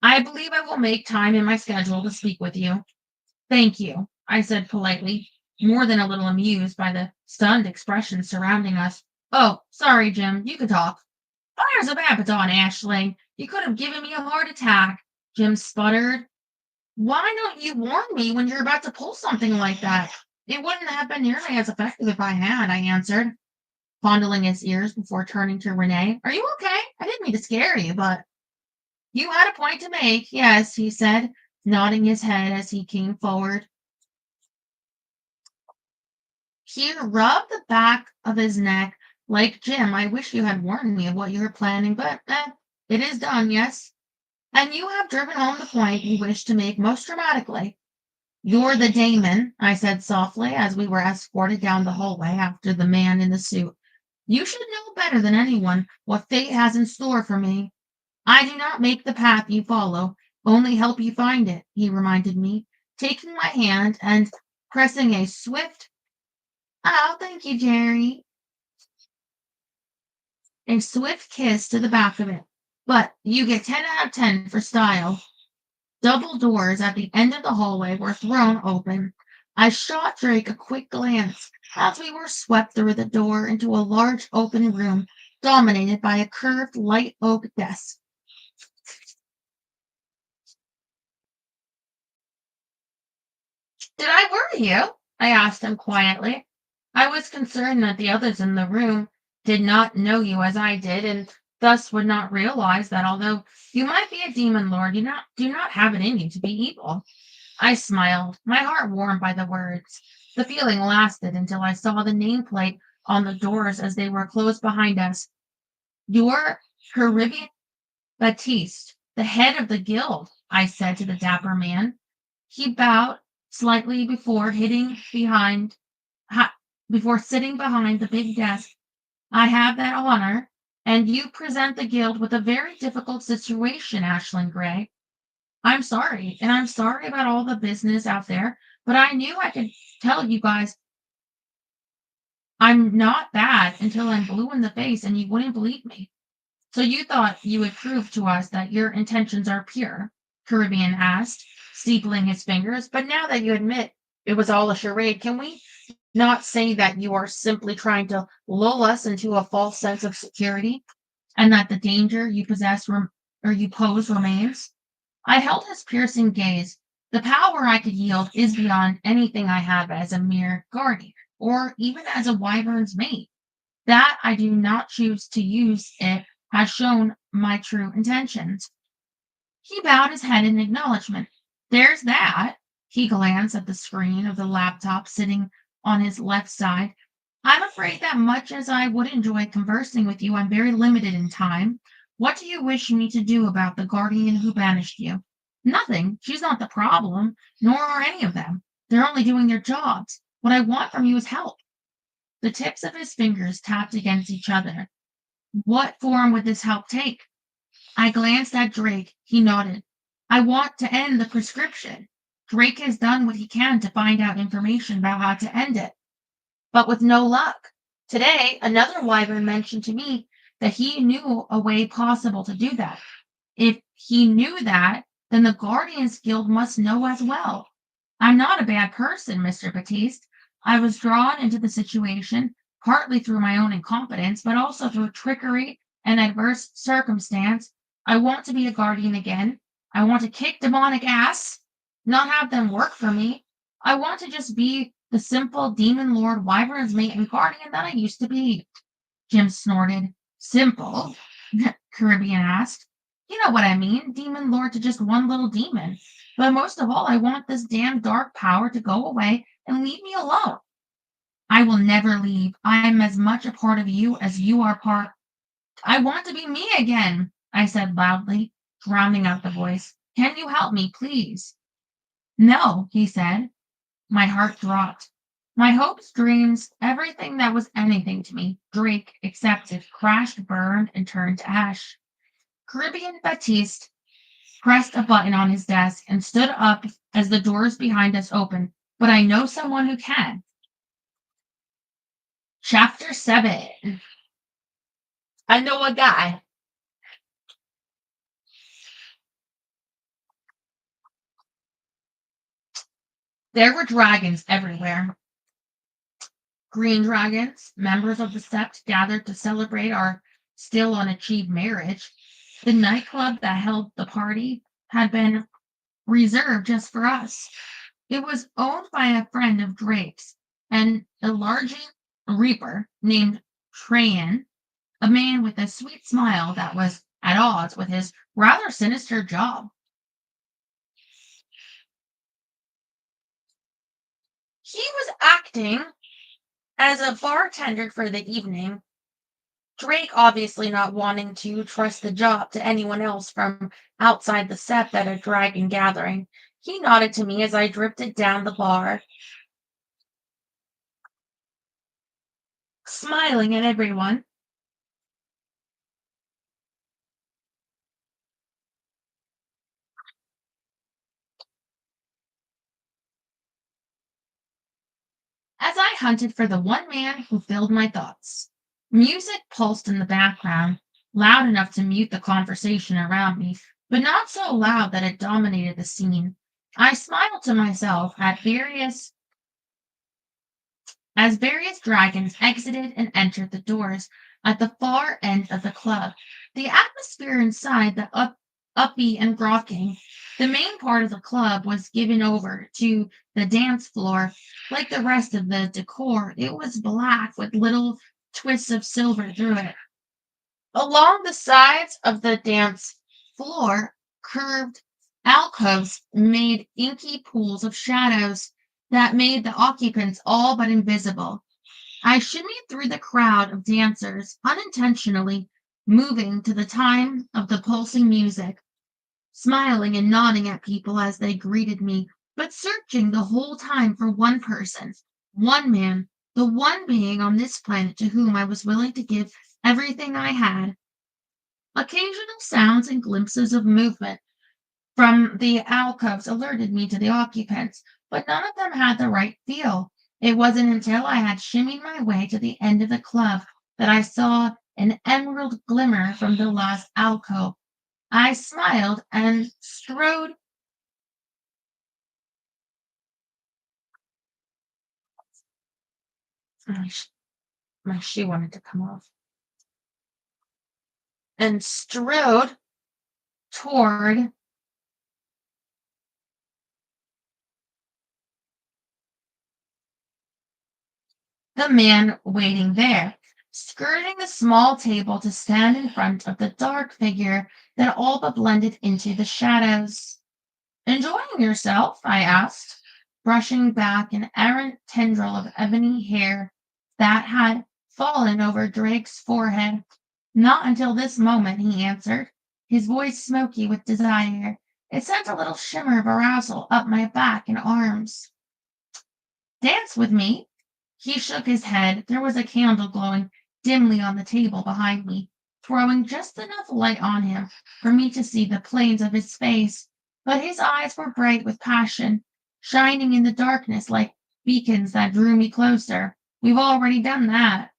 I believe I will make time in my schedule to speak with you. Thank you, I said politely, more than a little amused by the stunned expression surrounding us. Oh, sorry, Jim, you can talk. Fires of Abaddon, Ashling. You could have given me a heart attack, Jim sputtered. Why don't you warn me when you're about to pull something like that? It wouldn't have been nearly as effective if I had, I answered. fondling his ears before turning to Renee. Are you okay? I didn't mean to scare you, but you had a point to make. Yes, he said, nodding his head as he came forward. He rubbed the back of his neck like Jim. I wish you had warned me of what you were planning, but it is done, yes. And you have driven home the point you wish to make most dramatically. You're the Damon, I said softly as we were escorted down the hallway after the man in the suit. You should know better than anyone what fate has in store for me. I do not make the path you follow, only help you find it, he reminded me, taking my hand and pressing a swift, oh, thank you, Jerry, a swift kiss to the back of it. But you get 10 out of 10 for style. Double doors at the end of the hallway were thrown open. I shot Drake a quick glance as we were swept through the door into a large open room dominated by a curved light oak desk. Did I worry you? I asked him quietly. I was concerned that the others in the room did not know you as I did, and thus would not realize that although you might be a demon lord, you do not have it in you to be evil. I smiled, my heart warmed by the words. The feeling lasted until I saw the nameplate on the doors as they were closed behind us. You're Caribbean Baptiste, the head of the guild, I said to the dapper man. He bowed slightly before sitting behind the big desk. I have that honor, and you present the guild with a very difficult situation, Ashlyn Gray. I'm sorry, and I'm sorry about all the business out there, but I knew I could tell you guys I'm not bad until I'm blue in the face and you wouldn't believe me. So you thought you would prove to us that your intentions are pure? Caribbean asked, steepling his fingers. But now that you admit it was all a charade, can we not say that you are simply trying to lull us into a false sense of security and that the danger you pose remains? I held his piercing gaze. The power I could yield is beyond anything I have as a mere guardian, or even as a wyvern's mate. That I do not choose to use it has shown my true intentions. He bowed his head in acknowledgement. There's that. He glanced at the screen of the laptop sitting on his left side. I'm afraid that much as I would enjoy conversing with you, I'm very limited in time. What do you wish me to do about the guardian who banished you? Nothing. She's not the problem, nor are any of them. They're only doing their jobs. What I want from you is help. The tips of his fingers tapped against each other. What form would this help take? I glanced at Drake. He nodded. I want to end the prescription. Drake has done what he can to find out information about how to end it, but with no luck. Today, another wyvern mentioned to me that he knew a way possible to do that. If he knew that, then the Guardians Guild must know as well. I'm not a bad person, Mr. Batiste. I was drawn into the situation partly through my own incompetence, but also through trickery and adverse circumstance. I want to be a guardian again. I want to kick demonic ass, not have them work for me. I want to just be the simple demon lord wyvern's mate and guardian that I used to be. Jim snorted. Simple? Caribbean asked. You know what I mean, demon lord to just one little demon. But most of all, I want this damn dark power to go away and leave me alone. I will never leave. I am as much a part of you as you are part. I want to be me again, I said loudly, drowning out the voice. Can you help me, please? No, he said. My heart dropped. My hopes, dreams, everything that was anything to me, Drake accepted, crashed, burned, and turned to ash. Caribbean Baptiste pressed a button on his desk and stood up as the doors behind us opened. But I know someone who can. Chapter 7. I know a guy. There were dragons everywhere. Green dragons, members of the sept gathered to celebrate our still unachieved marriage. The nightclub that held the party had been reserved just for us. It was owned by a friend of Drake's, an enlarging reaper named Trayan, a man with a sweet smile that was at odds with his rather sinister job. He was acting as a bartender for the evening, Drake obviously not wanting to trust the job to anyone else from outside the set at a dragon gathering. He nodded to me as I drifted down the bar, smiling at everyone. As I hunted for the one man who filled my thoughts. Music pulsed in the background, loud enough to mute the conversation around me, but not so loud that it dominated the scene. I smiled to myself at various as various dragons exited and entered the doors at the far end of the club. The atmosphere inside the uppy and rocking. The main part of the club was given over to the dance floor. Like the rest of the decor, it was black with little twists of silver through it. Along the sides of the dance floor, curved alcoves made inky pools of shadows that made the occupants all but invisible. I shimmied through the crowd of dancers, unintentionally moving to the time of the pulsing music, smiling and nodding at people as they greeted me, but searching the whole time for one person, one man, the one being on this planet to whom I was willing to give everything I had. Occasional sounds and glimpses of movement from the alcoves alerted me to the occupants, but none of them had the right feel. It wasn't until I had shimmied my way to the end of the club that I saw an emerald glimmer from the last alcove. I smiled and strode. My, my shoe wanted to come off. And strode toward the man waiting there, skirting the small table to stand in front of the dark figure that all but blended into the shadows. Enjoying yourself? I asked, brushing back an errant tendril of ebony hair that had fallen over Drake's forehead. Not until this moment, he answered, his voice smoky with desire. It sent a little shimmer of arousal up my back and arms. Dance with me? He shook his head. There was a candle glowing dimly on the table behind me, throwing just enough light on him for me to see the planes of his face, but his eyes were bright with passion, shining in the darkness like beacons that drew me closer. We've already done that.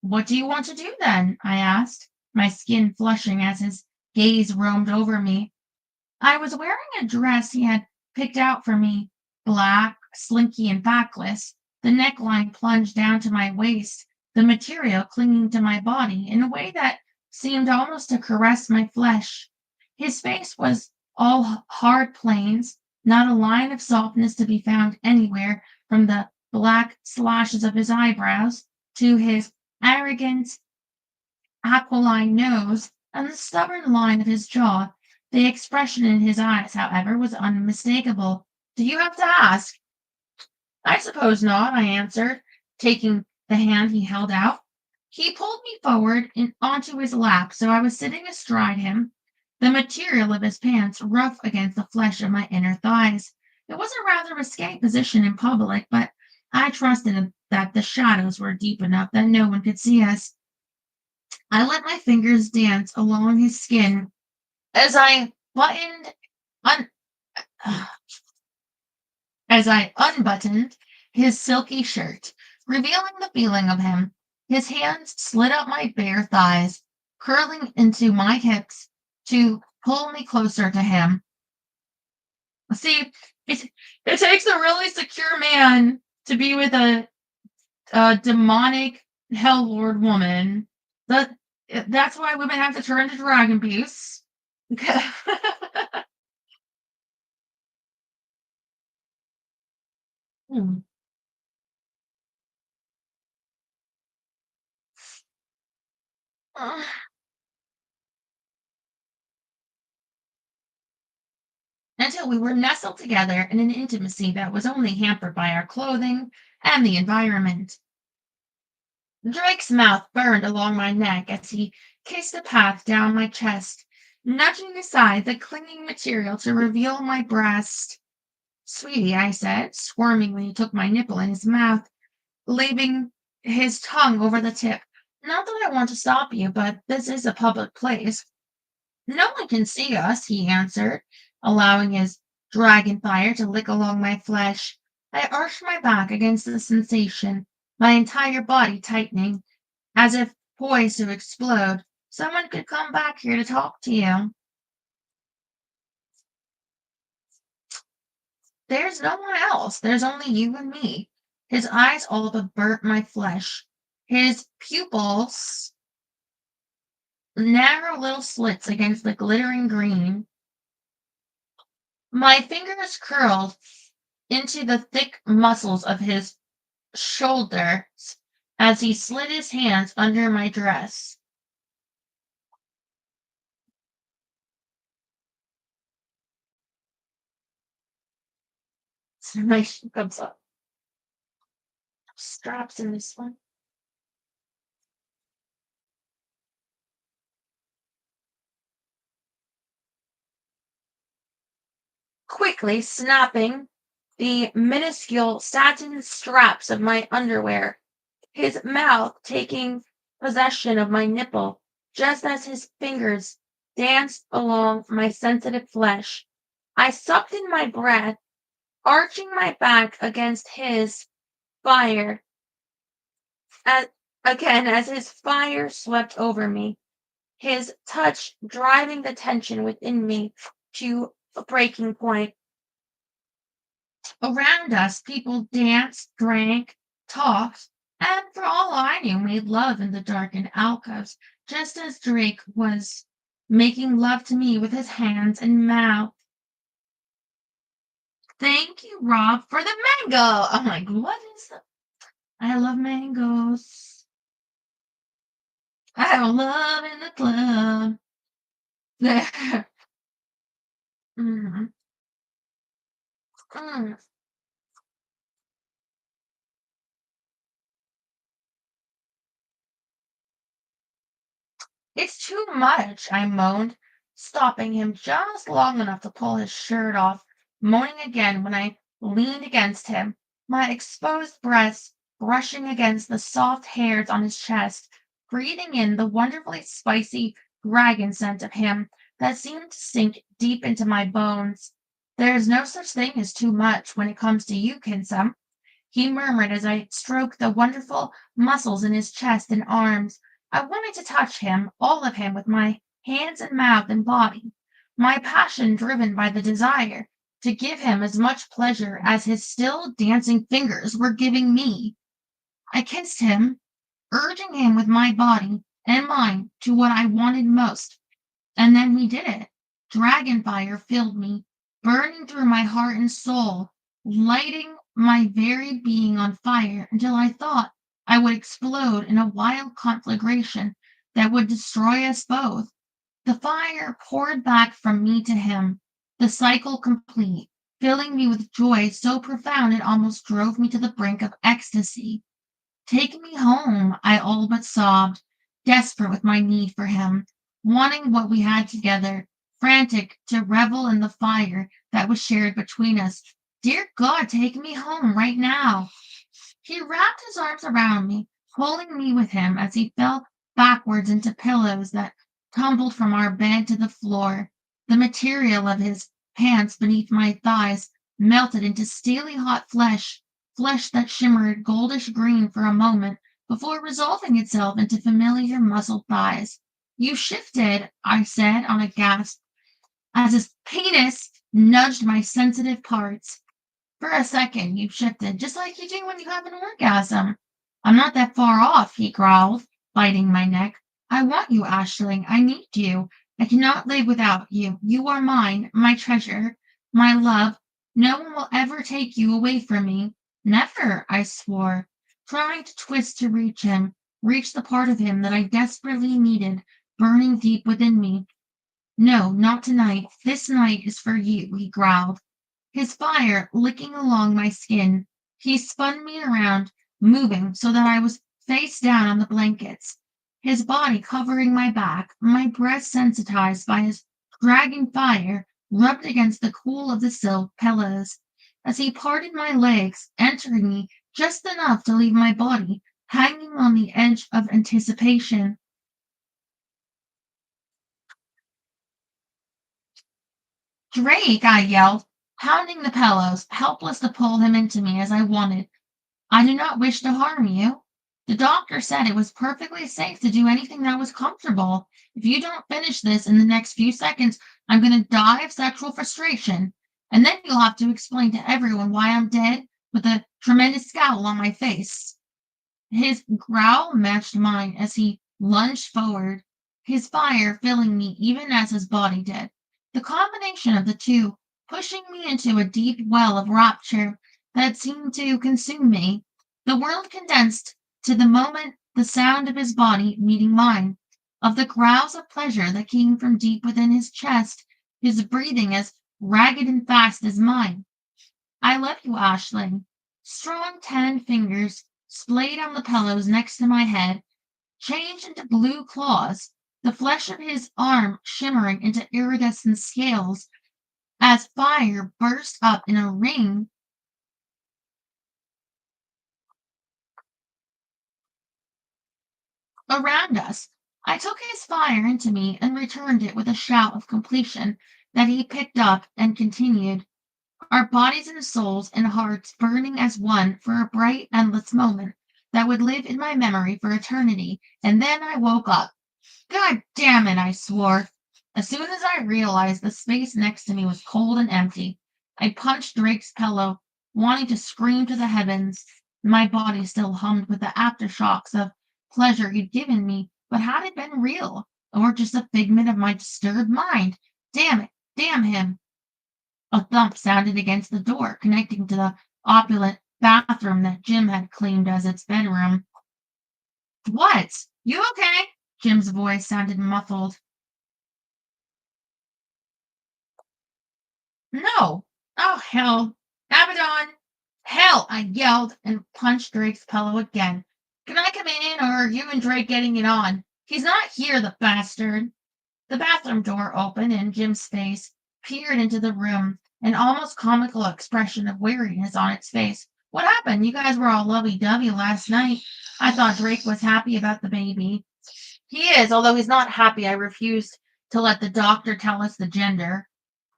What do you want to do then? I asked, my skin flushing as his gaze roamed over me. I was wearing a dress he had picked out for me, black, slinky, and backless. The neckline plunged down to my waist, the material clinging to my body in a way that seemed almost to caress my flesh. His face was all hard planes, not a line of softness to be found anywhere from the black slashes of his eyebrows to his arrogant aquiline nose and the stubborn line of his jaw. The expression in his eyes, however, was unmistakable. Do you have to ask? I suppose not, I answered, taking the hand he held out. He pulled me forward onto his lap, so I was sitting astride him, the material of his pants rough against the flesh of my inner thighs. It was a rather risque position in public, but I trusted that the shadows were deep enough that no one could see us. I let my fingers dance along his skin as I buttoned un- as I unbuttoned his silky shirt, revealing the feeling of him. His hands slid up my bare thighs, curling into my hips to pull me closer to him. See, it takes a really secure man to be with a demonic hell lord woman. That that's why women have to turn to dragon abuse. Hmm. Uh, until we were nestled together in an intimacy that was only hampered by our clothing and the environment. Drake's mouth burned along my neck as he kissed a path down my chest, nudging aside the clinging material to reveal my breast. Sweetie, I said, squirming when he took my nipple in his mouth, leaving his tongue over the tip. Not that I want to stop you, but this is a public place. No one can see us, he answered, allowing his dragon fire to lick along my flesh. I arched my back against the sensation, my entire body tightening, as if poised to explode. Someone could come back here to talk to you. There's no one else. There's only you and me. His eyes all but burnt my flesh. His pupils, narrow little slits against the glittering green. My fingers curled into the thick muscles of his shoulders as he slid his hands under my dress. So my shoe comes up. Straps in this one. Quickly snapping the minuscule satin straps of my underwear, his mouth taking possession of my nipple just as his fingers danced along my sensitive flesh. I sucked in my breath, arching my back against his fire, as, again as his fire swept over me, his touch driving the tension within me to a breaking point. Around us, people danced, drank, talked, and for all I knew, made love in the darkened alcoves, just as Drake was making love to me with his hands and mouth. Thank you, Rob, for the mango. I'm like, what is that? I love mangoes. I have love in the club. Mhm. Mm. It's too much, I moaned, stopping him just long enough to pull his shirt off, moaning again when I leaned against him, my exposed breasts brushing against the soft hairs on his chest, breathing in the wonderfully spicy dragon scent of him that seemed to sink deep into my bones. There is no such thing as too much when it comes to you, Kinsum, he murmured as I stroked the wonderful muscles in his chest and arms. I wanted to touch him, all of him, with my hands and mouth and body, my passion driven by the desire to give him as much pleasure as his still dancing fingers were giving me. I kissed him, urging him with my body and mind to what I wanted most. And then he did it. Dragon fire filled me, burning through my heart and soul, lighting my very being on fire until I thought I would explode in a wild conflagration that would destroy us both. The fire poured back from me to him, the cycle complete, filling me with joy so profound it almost drove me to the brink of ecstasy. Take me home, I all but sobbed, desperate with my need for him, wanting what we had together, frantic to revel in the fire that was shared between us. Dear God, take me home right now. He wrapped his arms around me, pulling me with him as he fell backwards into pillows that tumbled from our bed to the floor. The material of his pants beneath my thighs melted into steely hot flesh, flesh that shimmered goldish green for a moment before resolving itself into familiar muscled thighs. You shifted, I said on a gasp, as his penis nudged my sensitive parts. For a second, you shifted, just like you do when you have an orgasm. I'm not that far off, he growled, biting my neck. I want you, Ashling. I need you. I cannot live without you. You are mine, my treasure, my love. No one will ever take you away from me. Never, I swore, trying to twist to reach him, reached the part of him that I desperately needed, burning deep within me. No, not tonight. This night is for you, he growled, his fire licking along my skin. He spun me around, moving so that I was face down on the blankets, his body covering my back, my breast sensitized by his dragging fire, rubbed against the cool of the silk pillows. As he parted my legs, entering me just enough to leave my body hanging on the edge of anticipation. Drake, I yelled, pounding the pillows, helpless to pull him into me as I wanted. I do not wish to harm you. The doctor said it was perfectly safe to do anything that was comfortable. If you don't finish this in the next few seconds, I'm going to die of sexual frustration. And then you'll have to explain to everyone why I'm dead with a tremendous scowl on my face. His growl matched mine as he lunged forward, his fire filling me even as his body did. The combination of the two pushing me into a deep well of rapture that seemed to consume me. The world condensed to the moment the sound of his body meeting mine, of the growls of pleasure that came from deep within his chest, his breathing as ragged and fast as mine. I love you, Ashling. Strong tan fingers splayed on the pillows next to my head, changed into blue claws, the flesh of his arm shimmering into iridescent scales as fire burst up in a ring around us. I took his fire into me and returned it with a shout of completion that he picked up and continued, our bodies and souls and hearts burning as one for a bright, endless moment that would live in my memory for eternity. And then I woke up. God damn it, I swore. As soon as I realized the space next to me was cold and empty, I punched Drake's pillow, wanting to scream to the heavens. My body still hummed with the aftershocks of pleasure he'd given me, but had it been real, or just a figment of my disturbed mind? Damn it, damn him. A thump sounded against the door, connecting to the opulent bathroom that Jim had claimed as its bedroom. What? You okay? Jim's voice sounded muffled. No. Oh, hell. Abaddon. Hell, I yelled and punched Drake's pillow again. Can I come in, or are you and Drake getting it on? He's not here, the bastard. The bathroom door opened, and Jim's face peered into the room, an almost comical expression of weariness on its face. What happened? You guys were all lovey-dovey last night. I thought Drake was happy about the baby. He is, although he's not happy. I refused to let the doctor tell us the gender.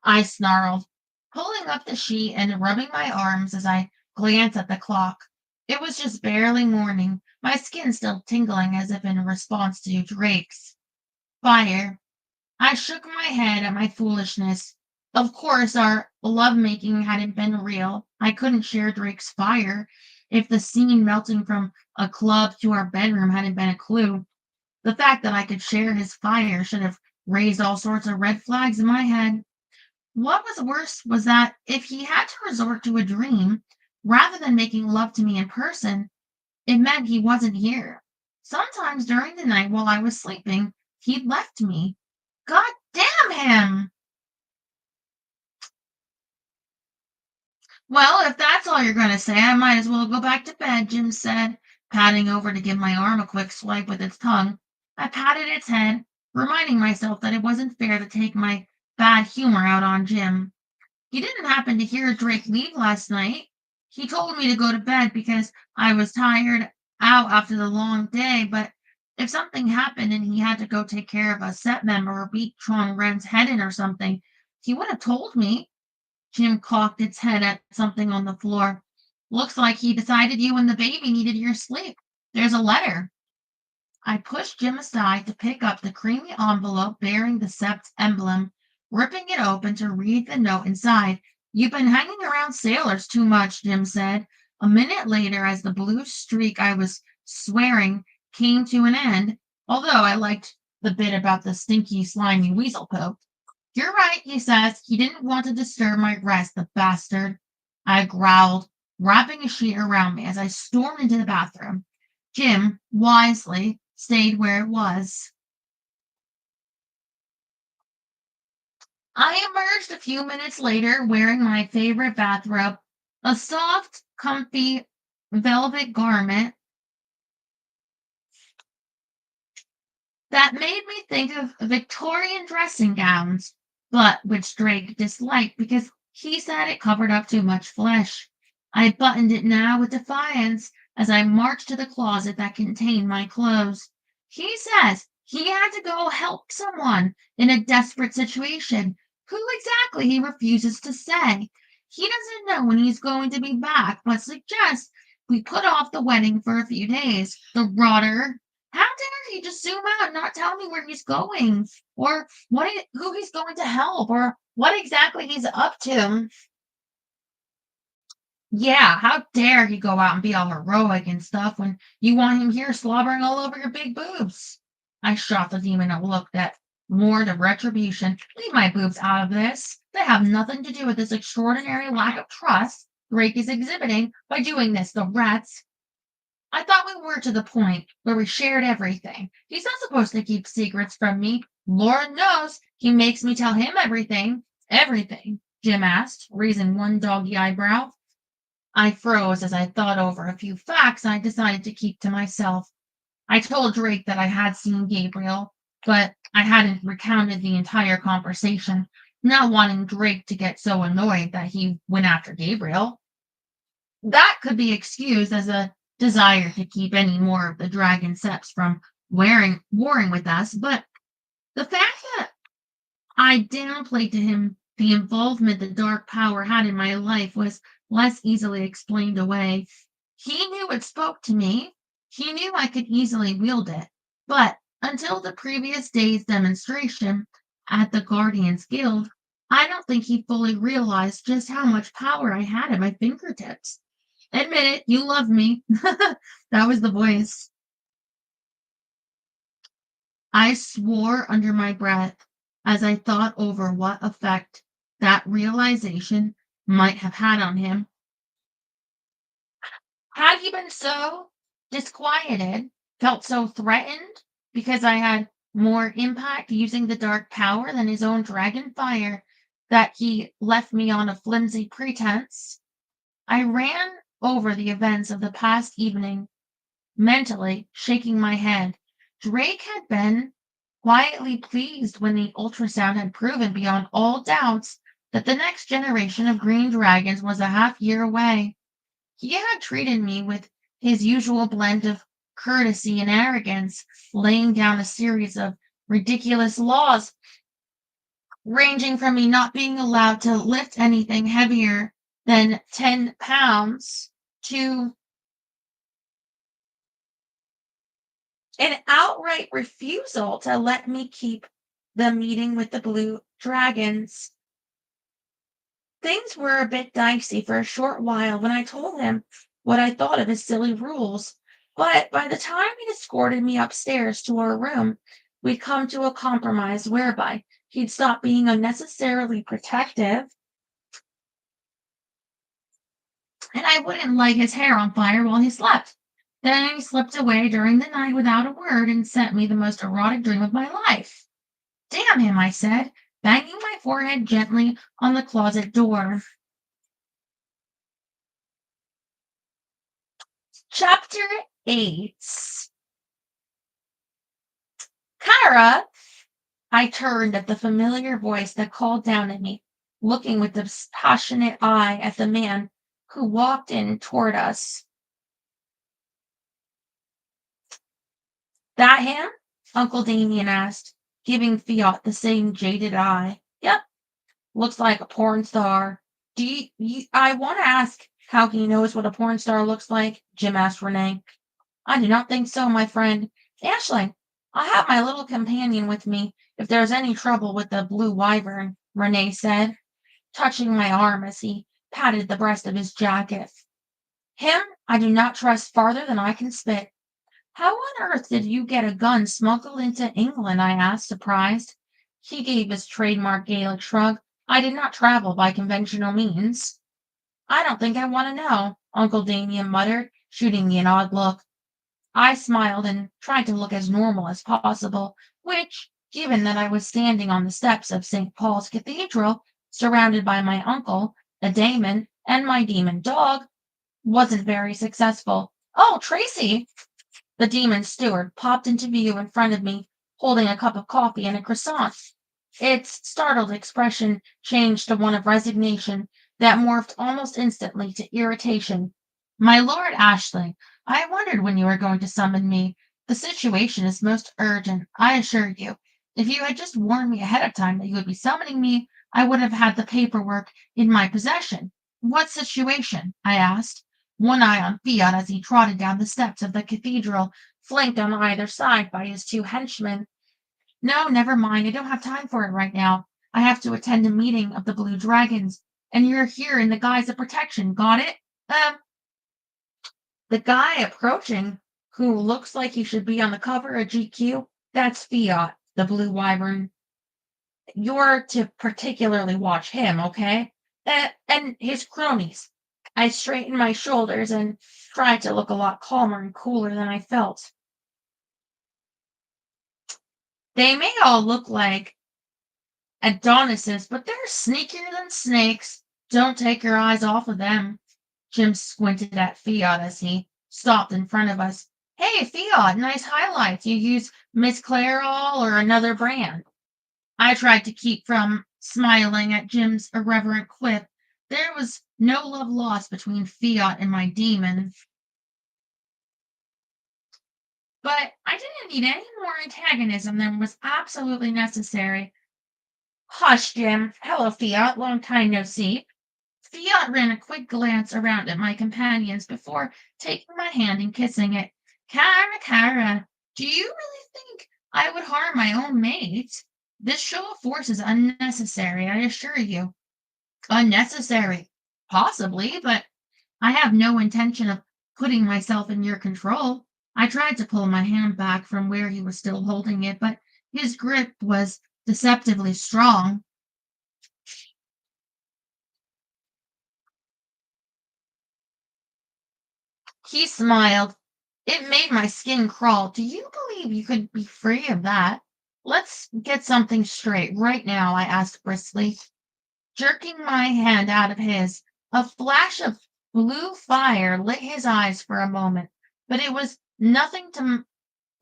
I snarled, pulling up the sheet and rubbing my arms as I glanced at the clock. It was just barely morning, my skin still tingling as if in response to Drake's fire. I shook my head at my foolishness. Of course, our lovemaking hadn't been real. I couldn't share Drake's fire if the scene melting from a club to our bedroom hadn't been a clue. The fact that I could share his fire should have raised all sorts of red flags in my head. What was worse was that if he had to resort to a dream rather than making love to me in person, it meant he wasn't here. Sometimes during the night while I was sleeping, he'd left me. God damn him! Well, if that's all you're going to say, I might as well go back to bed, Jim said, patting over to give my arm a quick swipe with its tongue. I patted its head, reminding myself that it wasn't fair to take my bad humor out on Jim. He didn't happen to hear Drake leave last night. He told me to go to bed because I was tired out after the long day, but if something happened and he had to go take care of a set member or beat Tron Ren's head in or something, he would have told me. Jim cocked its head at something on the floor. Looks like he decided you and the baby needed your sleep. There's a letter. I pushed Jim aside to pick up the creamy envelope bearing the Sept emblem, ripping it open to read the note inside. You've been hanging around sailors too much, Jim said. A minute later, as the blue streak I was swearing came to an end, although I liked the bit about the stinky, slimy weasel poke. You're right, he says. He didn't want to disturb my rest, the bastard. I growled, wrapping a sheet around me as I stormed into the bathroom. Jim wisely stayed where it was. I emerged a few minutes later wearing my favorite bathrobe, a soft, comfy velvet garment that made me think of Victorian dressing gowns, but which Drake disliked because he said it covered up too much flesh. I buttoned it now with defiance as I marched to the closet that contained my clothes. He says he had to go help someone in a desperate situation. Who exactly he refuses to say. He doesn't know when he's going to be back, but suggests we put off the wedding for a few days. The rotter. How dare he just zoom out and not tell me where he's going, or who he's going to help, or what exactly he's up to? Yeah, how dare he go out and be all heroic and stuff when you want him here slobbering all over your big boobs? I shot the demon a look that warned of retribution. Leave my boobs out of this. They have nothing to do with this extraordinary lack of trust Drake is exhibiting by doing this, the rats. I thought we were to the point where we shared everything. He's not supposed to keep secrets from me. Lord knows he makes me tell him everything. Everything, Jim asked, raising one doggy eyebrow. I froze as I thought over a few facts I decided to keep to myself. I told Drake that I had seen Gabriel, but I hadn't recounted the entire conversation, not wanting Drake to get so annoyed that he went after Gabriel. That could be excused as a desire to keep any more of the dragon seps from warring with us, but the fact that I downplayed to him the involvement the dark power had in my life was less easily explained away. He knew it spoke to me. He knew I could easily wield it. But until the previous day's demonstration at the Guardians Guild, I don't think he fully realized just how much power I had at my fingertips. Admit it, you love me. That was the voice. I swore under my breath as I thought over what effect that realization might have had on him. Had he been so disquieted, felt so threatened because I had more impact using the dark power than his own dragon fire, that he left me on a flimsy pretense? I ran over the events of the past evening, mentally shaking my head. Drake had been quietly pleased when the ultrasound had proven beyond all doubts that the next generation of green dragons was a half year away. He had treated me with his usual blend of courtesy and arrogance, laying down a series of ridiculous laws, ranging from me not being allowed to lift anything heavier than 10 pounds to an outright refusal to let me keep the meeting with the blue dragons. Things were a bit dicey for a short while when I told him what I thought of his silly rules, but by the time he escorted me upstairs to our room, we'd come to a compromise whereby he'd stop being unnecessarily protective and I wouldn't light his hair on fire while he slept. Then he slipped away during the night without a word and sent me the most erotic dream of my life. Damn him, I said, banging my forehead gently on the closet door. Chapter 8. Kara! I turned at the familiar voice that called down at me, looking with a passionate eye at the man who walked in toward us. That him? Uncle Damien asked, giving Fiat the same jaded eye. Yep, looks like a porn star. I want to ask how he knows what a porn star looks like, Jim asked Renee. I do not think so, my friend. Ashling, I'll have my little companion with me if there's any trouble with the blue wyvern, Renee said, touching my arm as he patted the breast of his jacket. Him I do not trust farther than I can spit. How on earth did you get a gun smuggled into England? I asked, surprised. He gave his trademark Gaelic shrug. I did not travel by conventional means. I don't think I want to know, Uncle Damien muttered, shooting me an odd look. I smiled and tried to look as normal as possible, which, given that I was standing on the steps of St. Paul's Cathedral, surrounded by my uncle, a daemon, and my demon dog, wasn't very successful. Oh, Tracy! The demon steward popped into view in front of me, holding a cup of coffee and a croissant. Its startled expression changed to one of resignation that morphed almost instantly to irritation. My lord Ashley, I wondered when you were going to summon me. The situation is most urgent, I assure you. If you had just warned me ahead of time that you would be summoning me, I would have had the paperwork in my possession. What situation? I asked, one eye on Fiat as he trotted down the steps of the cathedral, flanked on either side by his two henchmen. No, never mind. I don't have time for it right now. I have to attend a meeting of the Blue Dragons, and you're here in the guise of protection. Got it? The guy approaching, who looks like he should be on the cover of GQ, that's Fiat, the Blue Wyvern. You're to particularly watch him, okay? And his cronies. I straightened my shoulders and tried to look a lot calmer and cooler than I felt. They may all look like Adonises, but they're sneakier than snakes. Don't take your eyes off of them. Jim squinted at Fiat as he stopped in front of us. Hey, Fiat, nice highlights. You use Miss Clairol or another brand? I tried to keep from smiling at Jim's irreverent quip. There was no love lost between Fiat and my demon. But I didn't need any more antagonism than was absolutely necessary. Hush, Jim. Hello, Fiat. Long time no see. Fiat ran a quick glance around at my companions before taking my hand and kissing it. Cara, do you really think I would harm my own mate? This show of force is unnecessary, I assure you. Unnecessary? Possibly, but I have no intention of putting myself in your control. I tried to pull my hand back from where he was still holding it, but his grip was deceptively strong. He smiled. It made my skin crawl. Do you believe you could be free of that? Let's get something straight right now, I asked briskly, jerking my hand out of his. A flash of blue fire lit his eyes for a moment, but it was nothing to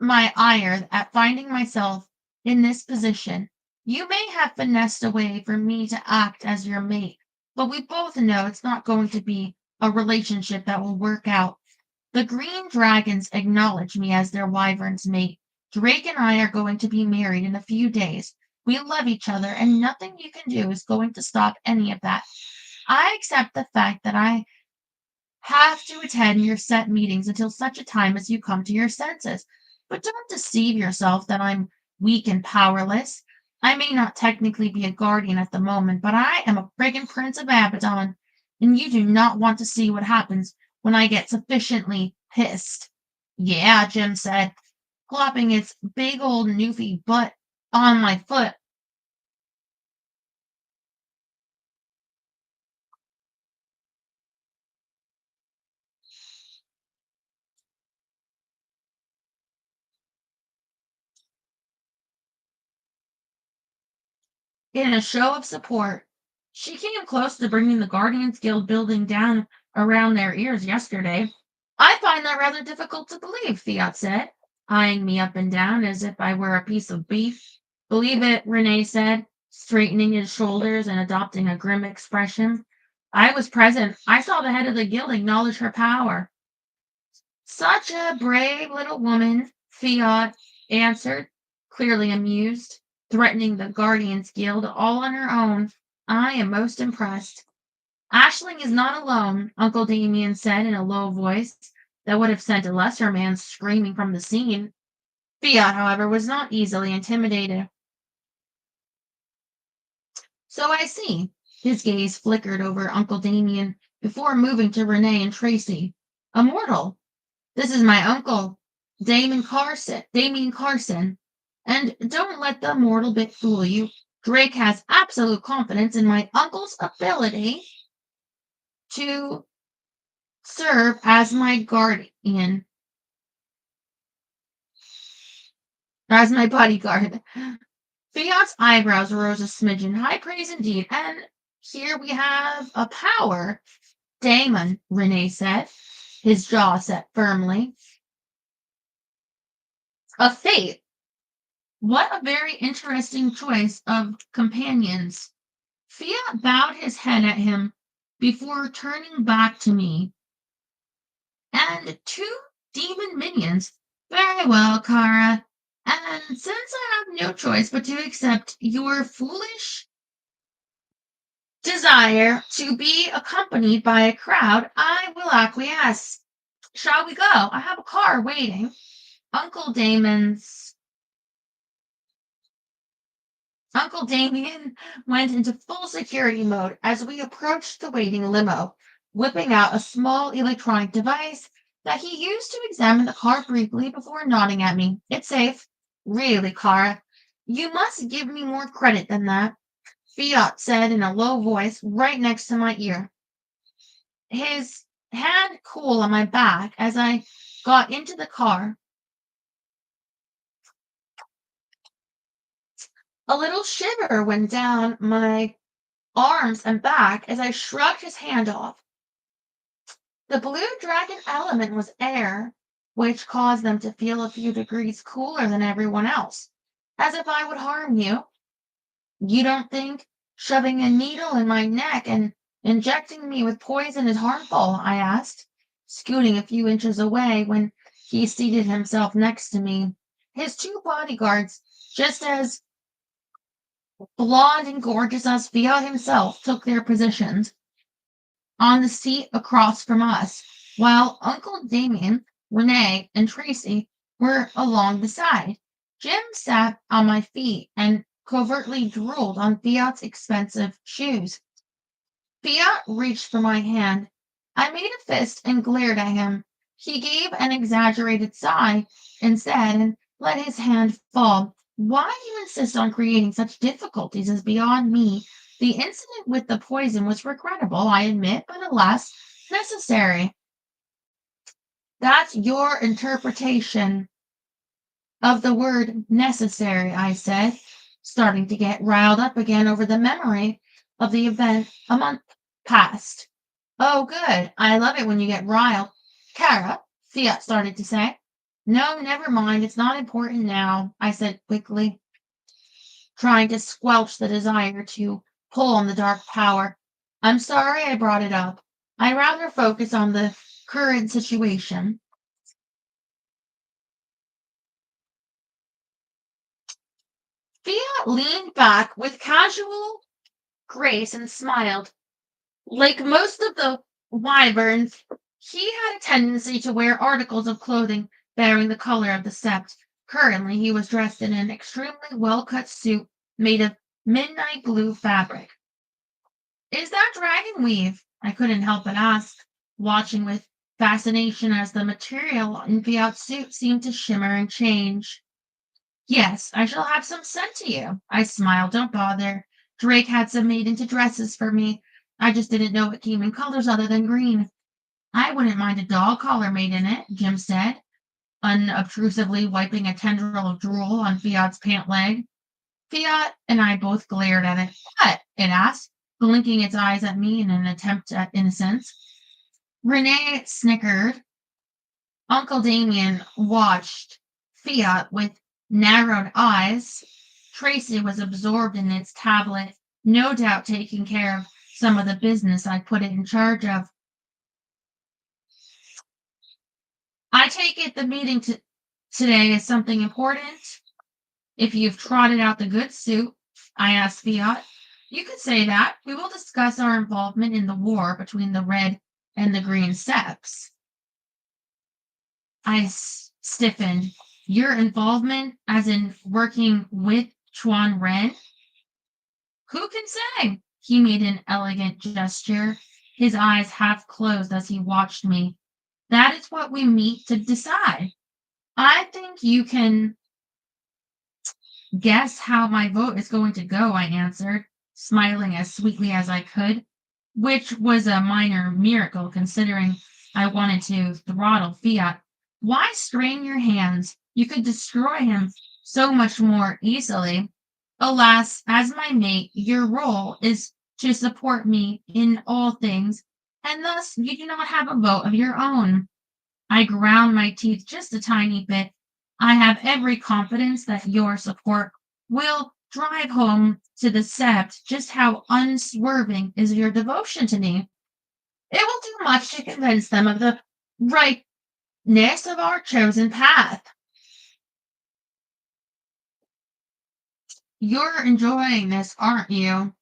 my ire at finding myself in this position. You may have finessed a way for me to act as your mate, but we both know it's not going to be a relationship that will work out. The green dragons acknowledge me as their wyvern's mate. Drake and I are going to be married in a few days. We love each other, and nothing you can do is going to stop any of that. I accept the fact that I have to attend your set meetings until such a time as you come to your senses. But don't deceive yourself that I'm weak and powerless. I may not technically be a guardian at the moment, but I am a friggin' Prince of Abaddon, and you do not want to see what happens when I get sufficiently pissed. Yeah, Jim said, plopping its big old newfie butt on my foot. In a show of support. She came close to bringing the Guardians Guild building down around their ears yesterday. I find that rather difficult to believe, Fiat said, eyeing me up and down as if I were a piece of beef. Believe it, Renee said, straightening his shoulders and adopting a grim expression. I was present. I saw the head of the guild acknowledge her power. Such a brave little woman, Fiat answered, clearly amused, threatening the Guardians Guild all on her own. I am most impressed. Ashling is not alone, Uncle Damien said in a low voice that would have sent a lesser man screaming from the scene. Fiat, however, was not easily intimidated. So I see. His gaze flickered over Uncle Damien before moving to Renee and Tracy. A mortal. This is my uncle, Damien Carson. And don't let the mortal bit fool you. Drake has absolute confidence in my uncle's ability to serve as my guardian. as my bodyguard. Fiat's eyebrows rose a smidgen. High praise indeed. And here we have a power Damon, Renee said, his jaw set firmly. A fate. What a very interesting choice of companions. Fiat bowed his head at him before turning back to me. And two demon minions. Very well, Kara. And since I have no choice but to accept your foolish desire to be accompanied by a crowd, I will acquiesce. Shall we go? I have a car waiting. Uncle Damon's Uncle Damien went into full security mode as we approached the waiting limo, whipping out a small electronic device that he used to examine the car briefly before nodding at me. It's safe. Really, Kara, you must give me more credit than that, Fiat said in a low voice right next to my ear, his hand cool on my back as I got into the car. A little shiver went down my arms and back as I shrugged his hand off. The blue dragon element was air, which caused them to feel a few degrees cooler than everyone else, as if I would harm you. You don't think shoving a needle in my neck and injecting me with poison is harmful? I asked, scooting a few inches away when he seated himself next to me. His two bodyguards, just as blonde and gorgeous as Fiat himself, took their positions on the seat across from us, while Uncle Damien, Renee, and Tracy were along the side. Jim sat on my feet and covertly drooled on Fiat's expensive shoes. Fiat reached for my hand. I made a fist and glared at him. He gave an exaggerated sigh instead and let his hand fall. Why you insist on creating such difficulties is beyond me. The incident with the poison was regrettable, I admit, but alas, necessary. That's your interpretation of the word necessary, I said, starting to get riled up again over the memory of the event a month past. Oh, good. I love it when you get riled. Kara, Fiat started to say. No, never mind. It's not important now, I said quickly, trying to squelch the desire to pull on the dark power. I'm sorry I brought it up. I'd rather focus on the current situation. Fiat leaned back with casual grace and smiled. Like most of the wyverns, he had a tendency to wear articles of clothing bearing the color of the sept. Currently, he was dressed in an extremely well-cut suit made of midnight blue fabric. Is that dragon weave? I couldn't help but ask, watching with fascination as the material in Fiat's suit seemed to shimmer and change. Yes, I shall have some sent to you. I smiled. Don't bother. Drake had some made into dresses for me. I just didn't know it came in colors other than green. I wouldn't mind a dog collar made in it, Jim said, unobtrusively wiping a tendril of drool on Fiat's pant leg. Fiat and I both glared at it. What? It asked, blinking its eyes at me in an attempt at innocence. Renee snickered. Uncle Damien watched Fiat with narrowed eyes. Tracy was absorbed in its tablet, no doubt taking care of some of the business I put it in charge of. I take it the meeting today is something important. If you've trotted out the good suit, I asked Fiat. You could say that. We will discuss our involvement in the war between the red and the green steps. I stiffened. Your involvement, as in working with Chuan Ren? Who can say? He made an elegant gesture, his eyes half closed as he watched me. That is what we meet to decide. I think you can guess how my vote is going to go, I answered, smiling as sweetly as I could, which was a minor miracle considering I wanted to throttle Fiat. Why strain your hands? You could destroy him so much more easily. Alas, as my mate, your role is to support me in all things, and thus you do not have a vote of your own. I ground my teeth just a tiny bit. I have every confidence that your support will drive home to the sept just how unswerving is your devotion to me. It will do much to convince them of the rightness of our chosen path. You're enjoying this, aren't you?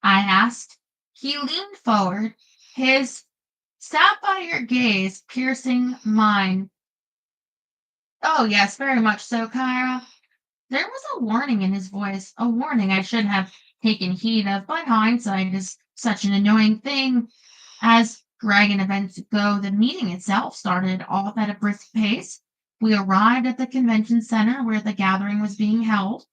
I asked. He leaned forward, his sapphire gaze piercing mine. Oh, yes, very much so, Kyra. There was a warning in his voice, a warning I should have taken heed of, but hindsight is such an annoying thing. As dragon events go, the meeting itself started off at a brisk pace. We arrived at the convention center where the gathering was being held.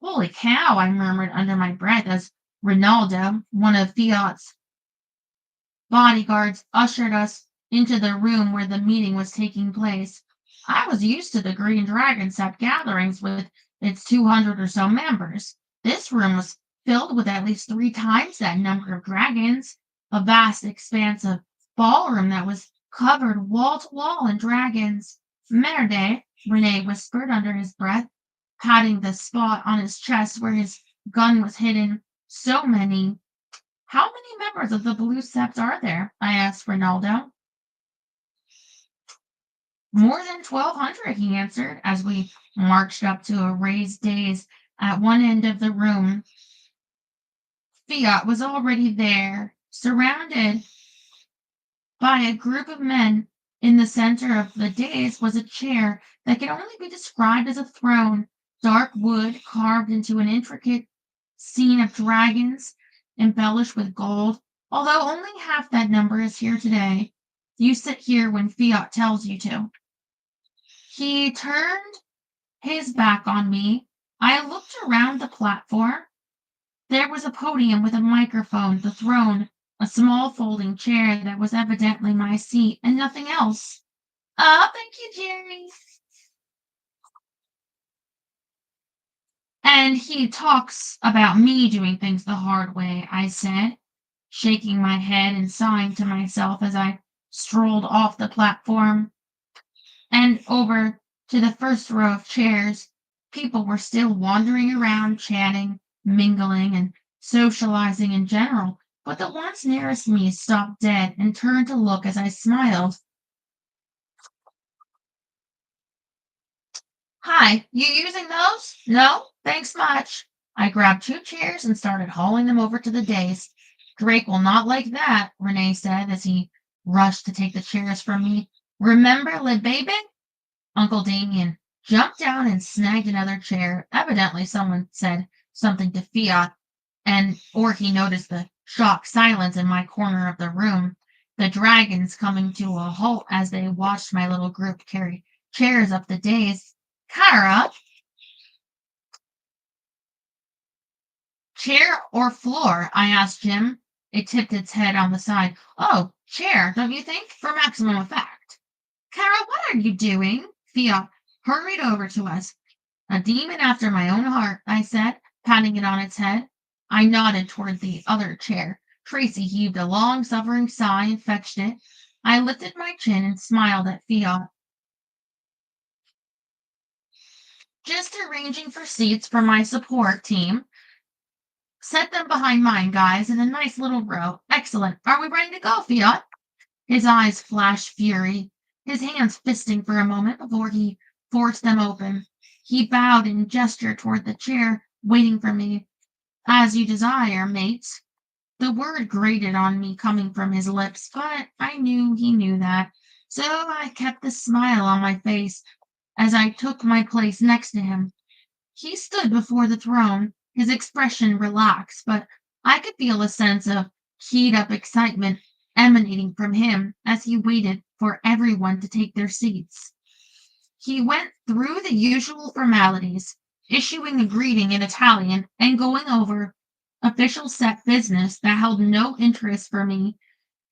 Holy cow, I murmured under my breath as Rinaldo, one of Fiat's bodyguards, ushered us into the room where the meeting was taking place. I was used to the Green Dragon set gatherings with its 200 or so members. This room was filled with at least three times that number of dragons, a vast expanse of ballroom that was covered wall to wall in dragons. Merde, Rene whispered under his breath, patting the spot on his chest where his gun was hidden. So many. How many members of the Blue Sept are there? I asked Ronaldo. More than 1,200, he answered, as we marched up to a raised dais at one end of the room. Fiat was already there, surrounded by a group of men. In the center of the dais was a chair that could only be described as a throne, dark wood carved into an intricate scene of dragons embellished with gold. Although only half that number is here today, you sit here when Fiat tells you to. He turned his back on me. I looked around the platform. There was a podium with a microphone, the throne, a small folding chair that was evidently my seat, and nothing else. Oh, thank you, Jerry. And he talks about me doing things the hard way, I said, shaking my head and sighing to myself as I strolled off the platform and over to the first row of chairs. People were still wandering around, chatting, mingling, and socializing in general, but the ones nearest me stopped dead and turned to look as I smiled. Hi, you using those? No? Thanks much. I grabbed two chairs and started hauling them over to the dais. Drake will not like that, Renee said as he rushed to take the chairs from me. Remember, Le Baby? Uncle Damien jumped down and snagged another chair. Evidently, someone said something to Fiat, and or he noticed the shocked silence in my corner of the room. The dragons coming to a halt as they watched my little group carry chairs up the dais. Kara, chair or floor? I asked Jim. It tipped its head on the side. Oh, chair, don't you think? For maximum effect. Kara, what are you doing? Fiat hurried over to us. A demon after my own heart, I said, patting it on its head. I nodded toward the other chair. Tracy heaved a long, suffering sigh and fetched it. I lifted my chin and smiled at Fiat. Just arranging for seats for my support team. Set them behind mine, guys, in a nice little row. Excellent. Are we ready to go, Fiat? His eyes flashed fury, his hands fisting for a moment before he forced them open. He bowed and gestured toward the chair, waiting for me. As you desire, mates. The word grated on me coming from his lips, but I knew he knew that, so I kept the smile on my face as I took my place next to him. He stood before the throne, his expression relaxed, but I could feel a sense of keyed up excitement emanating from him as he waited for everyone to take their seats. He went through the usual formalities, issuing a greeting in Italian and going over official set business that held no interest for me.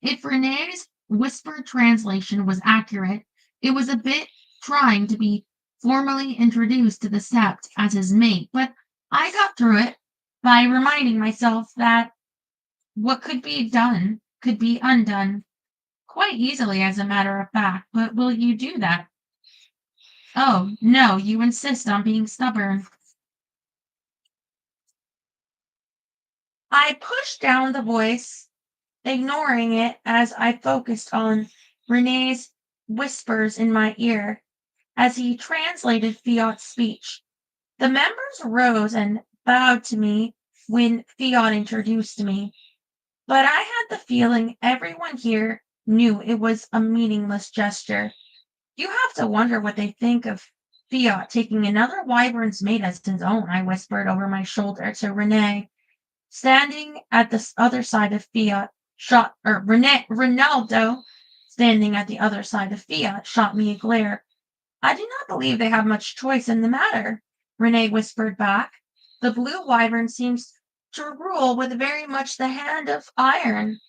If Renee's whispered translation was accurate, it was a bit trying to be formally introduced to the Sept as his mate, but I got through it by reminding myself that what could be done could be undone quite easily, as a matter of fact. But will you do that? Oh, no, you insist on being stubborn. I pushed down the voice, ignoring it as I focused on Renee's whispers in my ear as he translated Fiat's speech. The members rose and bowed to me when Fiat introduced me, but I had the feeling everyone here knew it was a meaningless gesture. You have to wonder what they think of Fiat taking another wyvern's mate as his own, I whispered over my shoulder to Renee. Standing at the other side of Fiat, Ronaldo, standing at the other side of Fiat, shot me a glare. I do not believe they have much choice in the matter, Renee whispered back. The blue wyvern seems to rule with very much the hand of iron.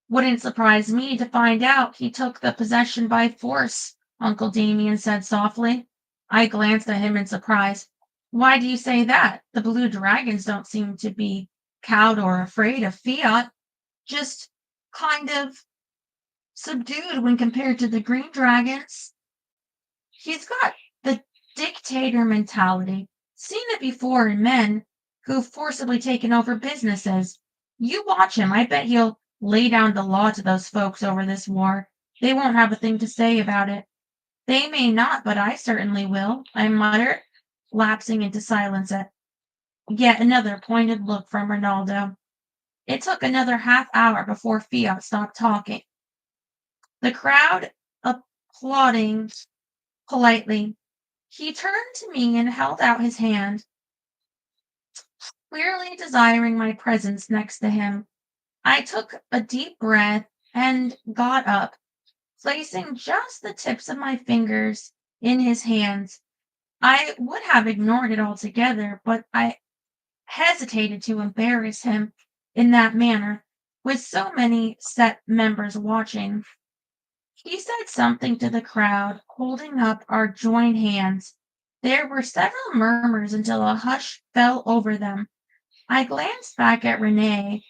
Wouldn't surprise me to find out he took the possession by force, Uncle Damien said softly. I glanced at him in surprise. Why do you say that? The blue dragons don't seem to be cowed or afraid of Fiat, just kind of subdued when compared to the green dragons. He's got the dictator mentality. Seen it before in men who've forcibly taken over businesses. You watch him. I bet he'll lay down the law to those folks over this war. They won't have a thing to say about it. They may not, but I certainly will, I muttered, lapsing into silence at yet another pointed look from Ronaldo. It took another half hour before Fiat stopped talking. The crowd applauding politely. He turned to me and held out his hand, clearly desiring my presence next to him. I took a deep breath and got up, placing just the tips of my fingers in his hands. I would have ignored it altogether, but I hesitated to embarrass him in that manner, with so many set members watching. He said something to the crowd, holding up our joined hands. There were several murmurs until a hush fell over them. I glanced back at Renee,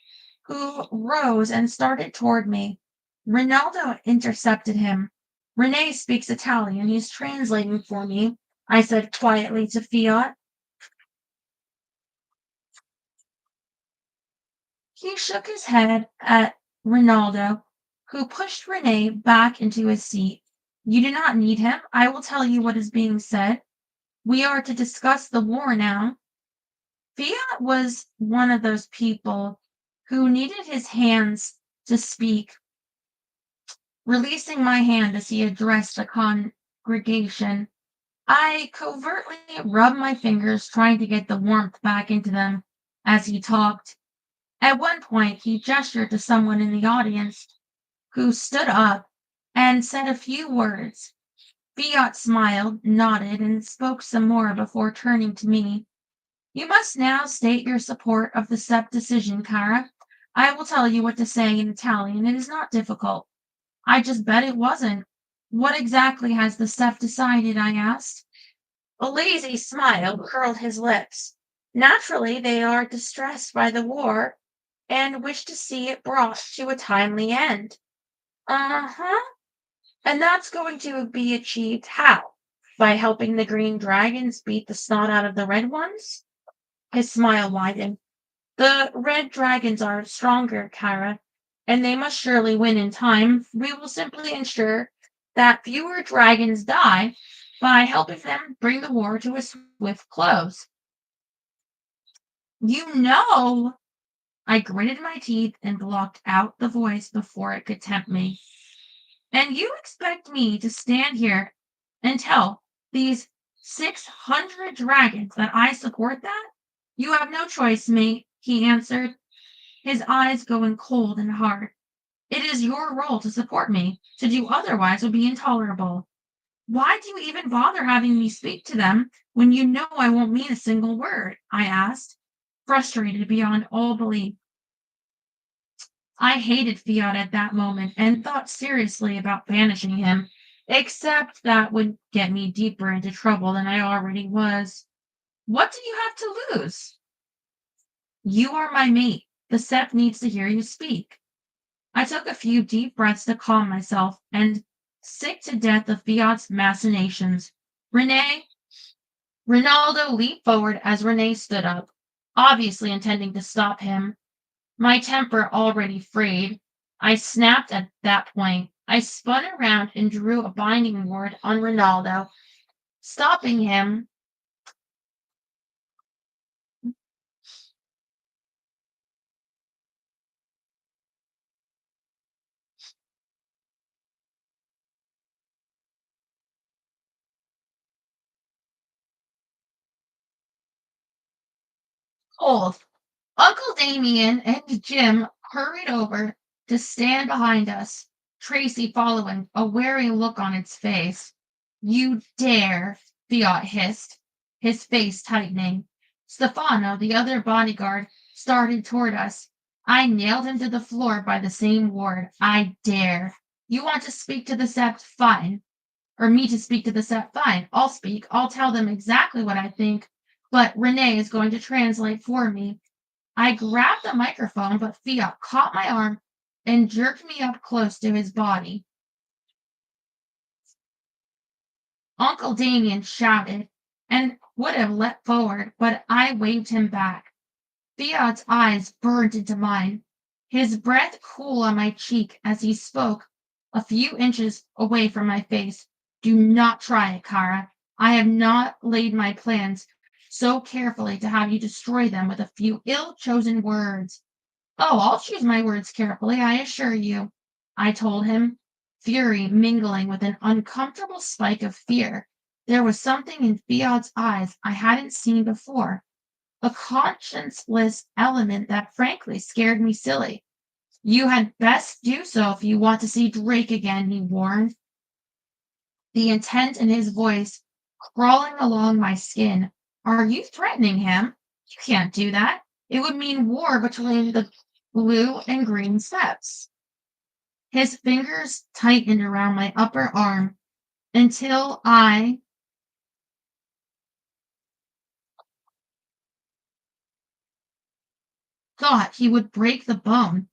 who rose and started toward me. Rinaldo intercepted him. Renee speaks Italian. He's translating for me, I said quietly to Fiat. He shook his head at Rinaldo, who pushed Renee back into his seat. You do not need him. I will tell you what is being said. We are to discuss the war now. Fiat was one of those people who needed his hands to speak, releasing my hand as he addressed the congregation. I covertly rubbed my fingers, trying to get the warmth back into them as he talked. At one point, he gestured to someone in the audience who stood up and said a few words. Fiat smiled, nodded, and spoke some more before turning to me. You must now state your support of the SEP decision, Kara. I will tell you what to say in Italian. It is not difficult. I just bet it wasn't. What exactly has the SEP decided? I asked. A lazy smile curled his lips. Naturally, they are distressed by the war and wish to see it brought to a timely end. Uh-huh. And that's going to be achieved how? By helping the green dragons beat the snot out of the red ones? His smile widened. The red dragons are stronger, Kara, and they must surely win in time. We will simply ensure that fewer dragons die by helping them bring the war to a swift close. You know, I gritted my teeth and blocked out the voice before it could tempt me. And you expect me to stand here and tell these 600 dragons that I support that? You have no choice, mate, he answered, his eyes going cold and hard. It is your role to support me. To do otherwise would be intolerable. Why do you even bother having me speak to them when you know I won't mean a single word? I asked, frustrated beyond all belief. I hated Fiat at that moment and thought seriously about banishing him, except that would get me deeper into trouble than I already was. What do you have to lose? You are my mate. The Sept needs to hear you speak. I took a few deep breaths to calm myself, and, sick to death of Fiat's machinations, Renee Rinaldo leaped forward as Renee stood up, obviously intending to stop him. My temper already frayed, I snapped at that point. I spun around and drew a binding ward on Rinaldo, stopping him cold. Uncle Damien and Jim hurried over to stand behind us, Tracy following, a wary look on its face. You dare, Fiat hissed, his face tightening. Stefano, the other bodyguard, started toward us. I nailed him to the floor by the same word. I dare. You want to speak to the Sept? Fine. Or me to speak to the Sept? Fine. I'll speak. I'll tell them exactly what I think. But Renee is going to translate for me. I grabbed the microphone, but Fiat caught my arm and jerked me up close to his body. Uncle Damien shouted and would have leapt forward, but I waved him back. Fiat's eyes burned into mine, his breath cool on my cheek as he spoke, a few inches away from my face. Do not try it, Kara. I have not laid my plans so carefully to have you destroy them with a few ill-chosen words. Oh, I'll choose my words carefully, I assure you, I told him, fury mingling with an uncomfortable spike of fear. There was something in Fiat's eyes I hadn't seen before, a conscienceless element that frankly scared me silly. You had best do so if you want to see Drake again, he warned, the intent in his voice crawling along my skin. Are you threatening him? You can't do that. It would mean war between the blue and green steps. His fingers tightened around my upper arm until I thought he would break the bone.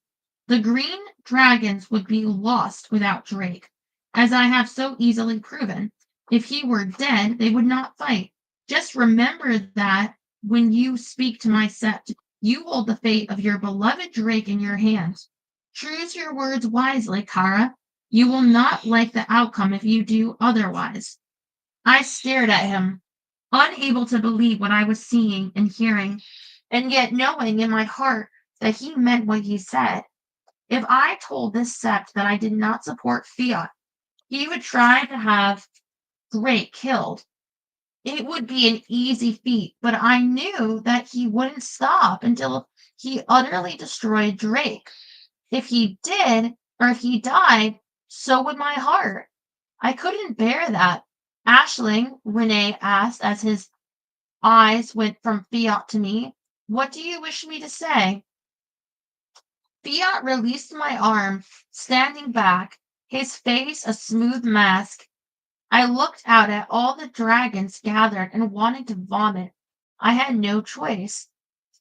The green dragons would be lost without Drake, as I have so easily proven. If he were dead, they would not fight. Just remember that when you speak to my Sept, you hold the fate of your beloved Drake in your hands. Choose your words wisely, Kara. You will not like the outcome if you do otherwise. I stared at him, unable to believe what I was seeing and hearing, and yet knowing in my heart that he meant what he said. If I told this Sept that I did not support Fiat, he would try to have Drake killed. It would be an easy feat, but I knew that he wouldn't stop until he utterly destroyed Drake. If he did, or if he died, so would my heart. I couldn't bear that. Ashling, Renee asked as his eyes went from Fiat to me, what do you wish me to say? Fiat released my arm, standing back, his face a smooth mask. I looked out at all the dragons gathered and wanted to vomit. I had no choice.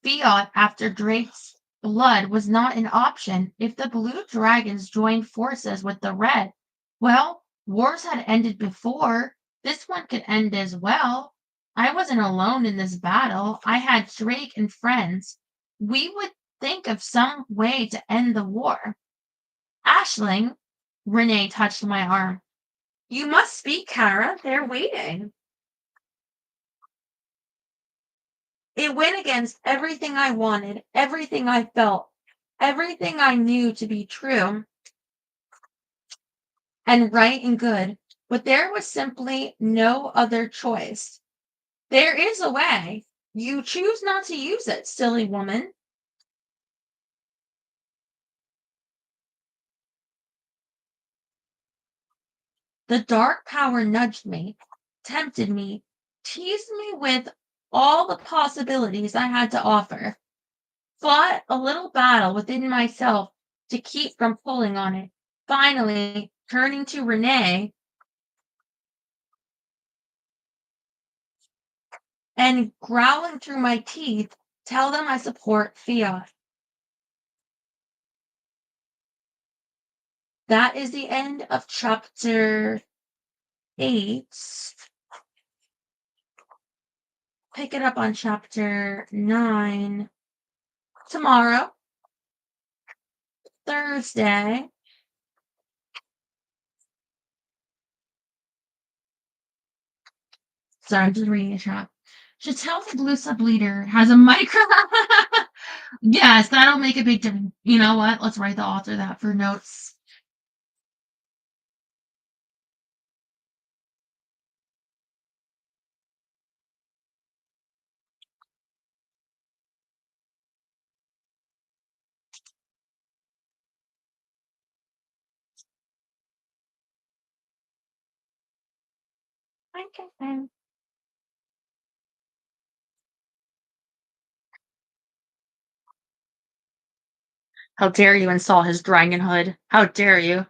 Fiat after Drake's blood was not an option. If the blue dragons joined forces with the red, well, wars had ended before. This one could end as well. I wasn't alone in this battle. I had Drake and friends. We would think of some way to end the war. Ashling, Renee touched my arm. You must speak, Kara. They're waiting. It went against everything I wanted, everything I felt, everything I knew to be true and right and good. But there was simply no other choice. There is a way. You choose not to use it, silly woman. The dark power nudged me, tempted me, teased me with all the possibilities I had to offer. Fought a little battle within myself to keep from pulling on it. Finally, turning to Renee and growling through my teeth, tell them I support fiat. That is the end of chapter 8. Pick it up on chapter 9 tomorrow, Thursday. Sorry, I'm just reading a chat. Should tell the blue sub leader has a micro. Yes, that'll make a big difference. You know what? Let's write the author that for notes. Okay. How dare you install his dragon hood? How dare you?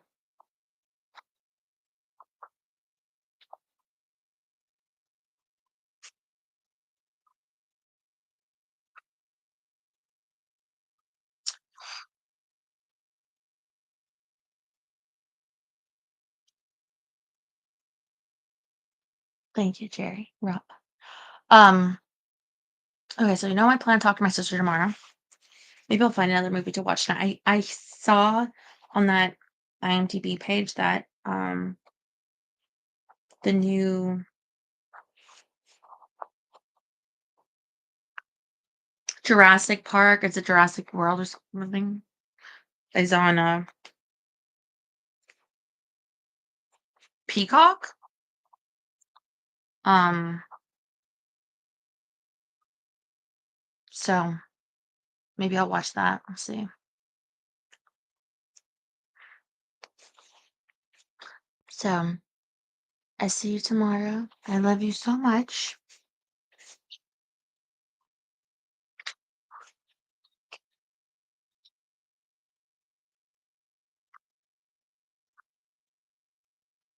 Thank you, Jerry. Rob. Um, okay, so you know I plan to talk to my sister tomorrow. Maybe I'll find another movie to watch tonight. I saw on that IMDb page that the new Jurassic Park, it's a Jurassic World or something, is on Peacock. Um, so maybe I'll watch that. I'll see. So I see you tomorrow. I love you so much.